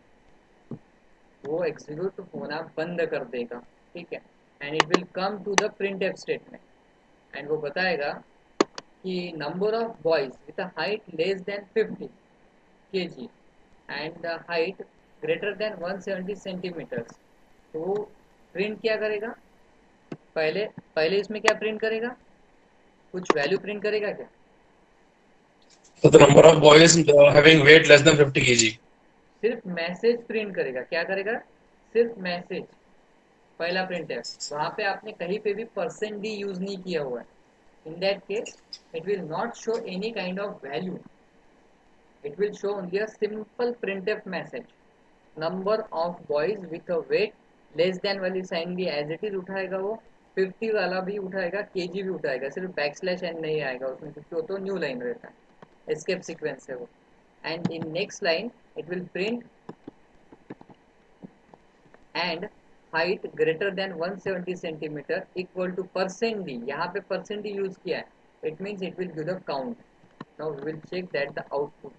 वो execute होना बंद कर देगा, ठीक है। And it will come to the print f statement, and वो बताएगा कि number of boys with a height less than 50 kg and height greater than 170 centimeters. तो प्रिंट क्या करेगा, पहले पहले इसमें क्या प्रिंट करेगा, कुछ वैल्यू प्रिंट करेगा क्या? So the number of boys having weight less than 50 kg. सिर्फ मैसेज प्रिंट करेगा, क्या करेगा, सिर्फ मैसेज, पहला प्रिंट है। वहां पे आपने कहीं पे भी %d यूज नहीं किया हुआ है। In that case it will not show any kind of value, it will show only a simple printf message, number of boys with a wait less then वाली साइन भी एज इट इज उठाएगा वो, 50 वाला भी उठाएगा, KG भी उठाएगा, सिर्फ बैकस्लैश n नहीं आएगा उसमें, क्योंकि वो तो न्यू लाइन रहता है, एस्केप सीक्वेंस है वो। And in next line it will print and height greater than 170 centimeter equal to %d, यहाँ पे %d यूज किया है, it means it will give the count. Now we will check that the output,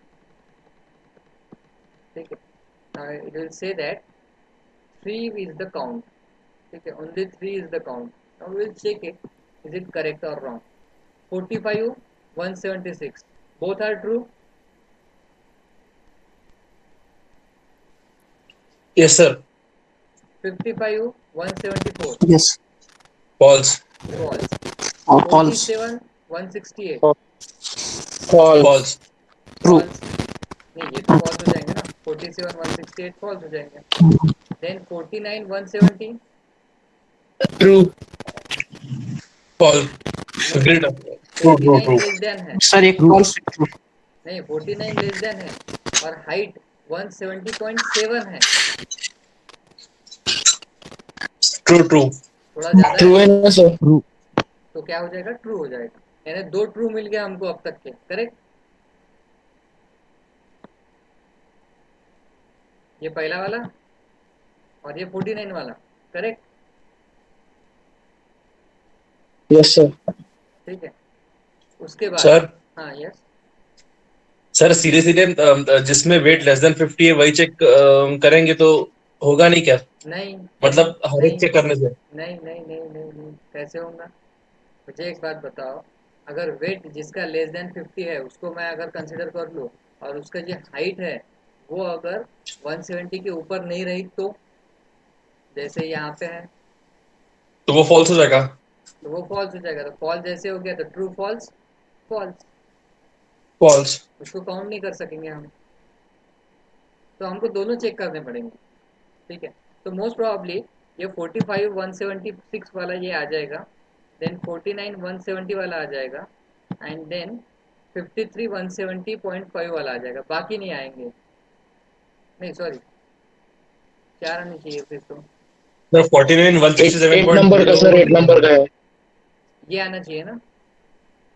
ठीक है। Now it will say that 3 is the count, ठीक है, only 3 is the count। now we will check it, is it correct or wrong। 45 176 both are true। Yes, sir. 55 174 Yes. False. false। False. 47 168 False. false। True. नहीं, ये तो false हो जाएंगे ना, 47 168 false हो जाएंगे। then 49 170 True. False. नहीं, True. 49 less than है, Sir, एक false. True. नहीं 49 लेस देन है, और हाइट 170.7 है, True. थोड़ा ज्यादा True है, है ना sir? तो क्या हो जाएगा, ट्रू हो जाएगा। यानी 2 ट्रू मिल गया हमको अब तक के, करेक्ट। ये पहला वाला और ये 49 वाला, करेक्ट, Yes, sir. ठीक है। उसके बाद Sir. हाँ यस, सर सीधे सीधे जिसमें वेट लेस देन 50 है वही चेक करेंगे तो होगा नहीं क्या? नहीं मतलब हर नहीं एक चेक करने से। नहीं, कैसे होगा? मुझे एक बात बताओ, अगर वेट जिसका लेस देन 50 है उसको मैं अगर कंसिडर कर लूँ, और उसका जो हाइट है वो अगर 170 के ऊपर नहीं रही, तो जैसे यहाँ पे है, तो वो फॉल्स हो जाएगा। तो वो फॉल्स हो जाएगा। तो फॉल्स जैसे हो गया तो ट्रू फॉल्स फॉल्स, फॉल्स। उसको काउंट नहीं कर सकेंगे हम, तो हमको दोनों चेक करने पड़ेंगे, ठीक है। तो मोस्ट प्रोबेबली ये 45 176 वाला ये आ जाएगा, देन 49 170 वाला आ जाएगा, एंड देन 53 170.5 वाला आ जाएगा, बाकी नहीं आएंगे। नहीं सॉरी, 4 आने चाहिए फिर तो, सर 49 167 नंबर का सर, 8 नंबर का है। ये आना चाहिए ना,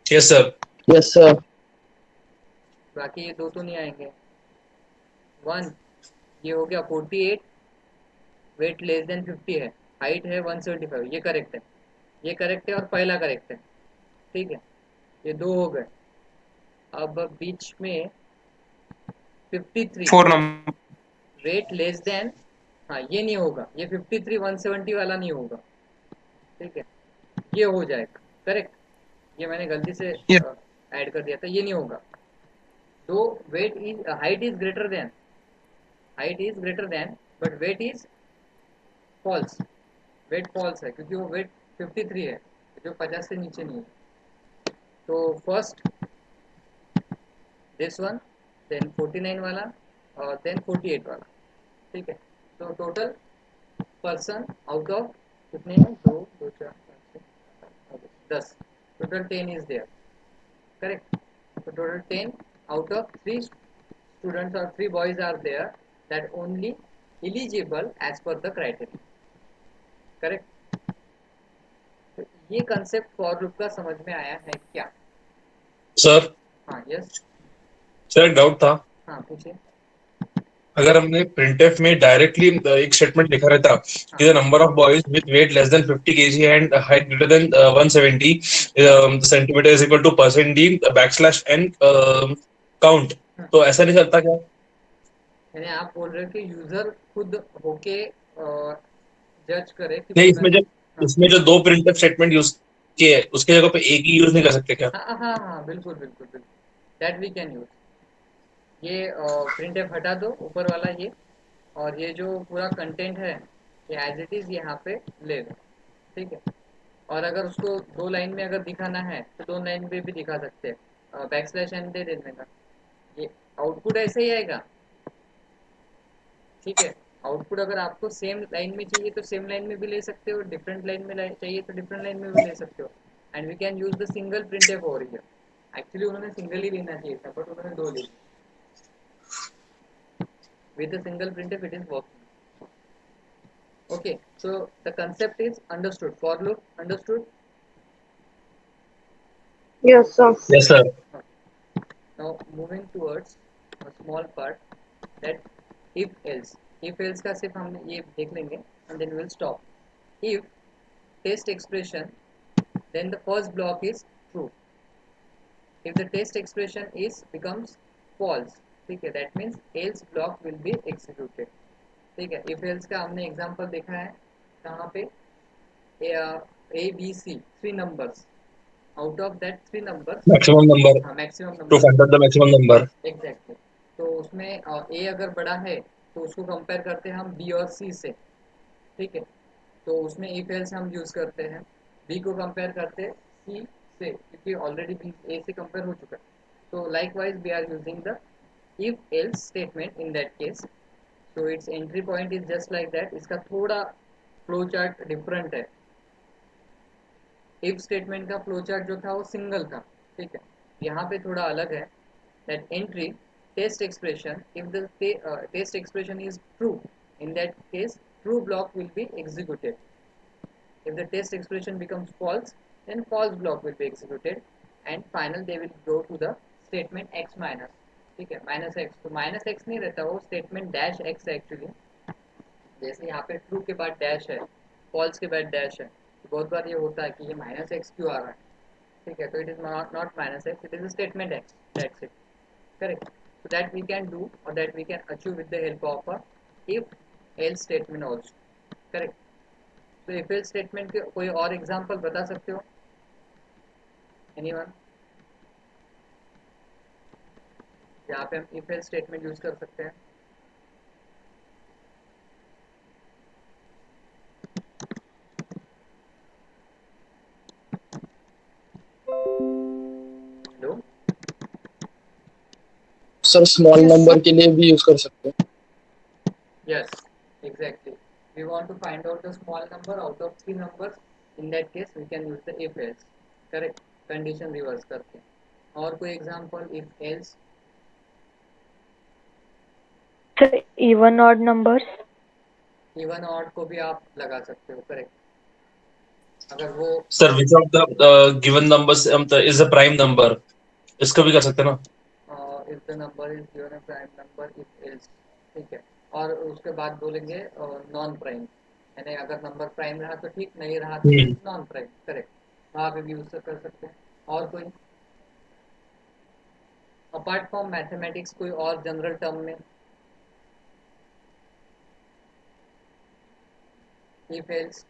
यस सर। Yes sir. बाकी ये दो तो नहीं आएंगे। 1 ये हो गया 48, वेट लेस देन 50 है, हाइट है 175, ये करेक्ट है, ये करेक्ट है और पहला करेक्ट है, ठीक है। ये दो हो गए। अब बीच में 53 4 number. वेट लेस देन, हाँ ये नहीं होगा, ये 53 170 वाला नहीं होगा, ठीक है, ये हो जाएगा, करेक्ट। ये मैंने गलती से Yeah. ऐड कर दिया था, ये नहीं होगा। तो weight is height is greater than, but weight is false, weight false है क्योंकि वो वेट 53 है, जो 50 से नीचे नहीं है। तो फर्स्ट दिस वन, देन 49 वाला, और देन 48 वाला, ठीक है। तो टोटल पर्सन आउट ऑफ कितने हैं, 2 2 4 5 6 10, टोटल 10 इज देयर, करेक्ट। तो total 10 out of 3 students or 3 boys are there that only eligible as per the criteria, correct. तो ये कंसेप्ट फॉर लूप का समझ में आया है क्या? सर। हाँ यस, सर एक डाउट था। हाँ पूछिए। अगर हमने printf में डायरेक्टली एक स्टेटमेंट लिखा रहता कि the number of boys with weight less than 50 kg and height greater than 170 centimeter is equal to percent d backslash n count, तो ऐसा नहीं चलता क्या? यानी आप बोल रहे हो कि यूजर खुद होके जज करे कि नहीं, पूरा। हाँ इसमें जो दो प्रिंटफ स्टेटमेंट यूज किए उसके जगह पे एक ही यूज नहीं कर सकते क्या? हाँ हाँ हाँ, बिल्कुल बिल्कुल बिल्कुल, दैट वी कैन यूज। ये प्रिंट एफ हटा दो ऊपर वाला ये, और ये जो पूरा कंटेंट है ये एज इट इज़ यहाँ पे ले लो, ठीक है। और अगर उसको दो लाइन में अगर दिखाना है तो दो लाइन में भी दिखा सकते हैं, बैक स्लैश एन दे देने का, ये आउटपुट ऐसे ही आएगा, ठीक है। आउटपुट अगर आपको सेम लाइन में चाहिए तो सेम लाइन में भी ले सकते हो, डिफरेंट लाइन में चाहिए तो डिफरेंट लाइन में भी ले सकते हो, and we can use the single print f over here. Actually उन्होंने सिंगल ही लेना चाहिए था बट उन्होंने दो ले लिया। With a single printf it is working. Okay, so the concept is understood. For loop understood. Yes, sir. Yes sir. Now moving towards a small part, that if else का सिर्फ हम ये देख लेंगे and then we will stop. If test expression, then the first block is true. If the test expression is becomes false, ठीक है, that means else block will be executed, ठीक है। if else का हमने एग्जांपल देखा है कहाँ पे, a b c three numbers, out of that three numbers, maximum number हाँ maximum two number, find out the maximum number. Exactly. तो उसमें ए अगर बड़ा है तो उसको कंपेयर करते हैं हम बी और सी से, ठीक है। तो उसमें इफ एल्स हम यूज़ करते हैं, बी को कंपेयर करते हैं सी से क्योंकि ऑलरेडी बी ए से कंपेयर हो चुका है। तो likewise we are using the if else statement in that case. So it's entry point is just like that, इसका थोड़ा फ्लो चार्ट डिफरेंट है। इफ स्टेटमेंट का फ्लो चार्ट जो था वो सिंगल था, ठीक है। यहाँ पे थोड़ा अलग है, that entry test expression, if the test expression is true, in that case true block will be executed. If the test expression becomes false, then false block will be executed, and final they will go to the statement x minus, ठीक है, minus x. तो minus x नहीं रहता, वो statement dash x है actually. जैसे यहाँ पे ट्रू के बाद डैश है, फॉल्स के बाद डैश है, तो बहुत बार ये होता है कि ये माइनस एक्स क्यों आ रहा है, ठीक है। तो it is not minus x, it is statement x, that's it, correct. So that we can do, or that we can achieve with the help of a if else statement also, correct। तो if else statement के कोई और example बता सकते हो, anyone, जहाँ पे हम if else statement यूज कर सकते हैं? हेलो, सर स्मॉल नंबर के लिए भी यूज कर सकते हैं। yes, exactly, we want to find out the small number out of three numbers, in that case we can use the if else, correct, condition reverse करके। और कोई example if else? Sir, even odd numbers. Even odd को भी आप लगा सकते हो, correct. अगर वो sir which of the given numbers is a prime number, इसका भी कर सकते हैं ना? If the number is given a prime number if else, ठीक है। और उसके बाद बोलेंगे नॉन प्राइम, यानी अगर नंबर प्राइम रहा तो ठीक, नहीं रहा तो नॉन प्राइम, करेक्ट, वहाँ पे भी यूज कर सकते हैं। और कोई अपार्ट फ्रॉम मैथमेटिक्स कोई और जनरल टर्म में इफ एल्स?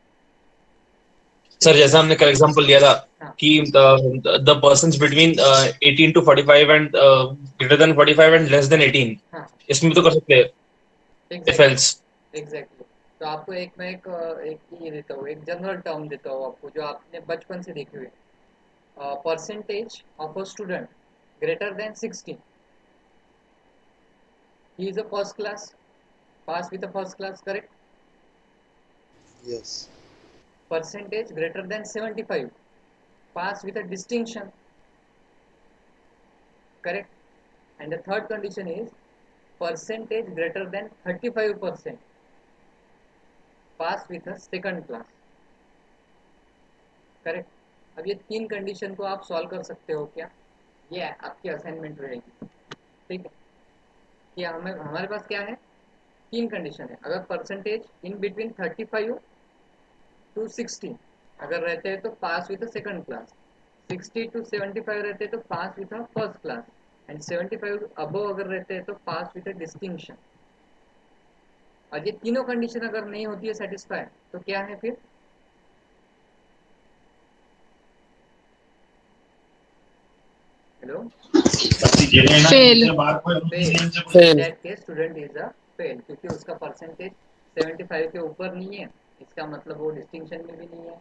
सर जैसा हमने कल एग्जांपल लिया था हाँ कि the persons between 18 to 45 and greater than 45 and less than 18, हाँ, इसमें भी तो कर सकते हैं इफ एग्जैक्टली एल्स। एग्जैक्टली। तो आपको एक मैं एक ये देता हूँ, एक जनरल टर्म देता हूँ आपको जो आपने बचपन से देखी हुई, percentage of a student greater than 60, he is a first class, pass with a first class, correct। Yes. Percentage greater than 75, pass with a distinction, correct। And the third condition is percentage greater than 35%, pass with a second class, correct. अब ये तीन condition को आप solve कर सकते हो क्या, ये आपकी असाइनमेंट रहेगी, ठीक है। कि हमें हमारे पास क्या है, तीन कंडीशन है. अगर परसेंटेज इन बिटवीन 35 to 60 अगर रहते हैं तो pass with second class, 60 to 75 रहते हैं तो pass with first class, and 75 above अगर रहते हैं तो पास विथ डिस्टिंक्शन. और ये तीनों कंडीशन अगर नहीं होती है सेटिस्फाई तो क्या है फिर? Hello, Fail. Fail. That case student is a fail, क्योंकि उसका परसेंटेज 75 के ऊपर नहीं है. इसका मतलब वो डिस्टिंक्शन में भी नहीं है.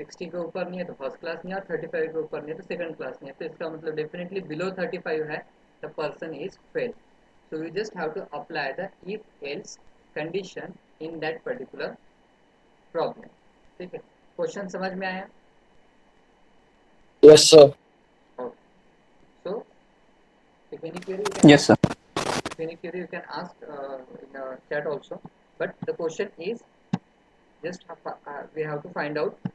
60 के ऊपर नहीं है तो फर्स्ट क्लास नहीं है, और 35 के ऊपर नहीं है तो सेकंड क्लास नहीं है. तो इसका मतलब डेफिनेटली बिलो 35 है, the person is fail. So you just have to apply the if else condition in that particular problem. ठीक है, क्वेश्चन समझ में आया? Yes, sir. Okay. So if any query you can Yes, sir. if any query you can ask in the chat also. But the question is just we have to find out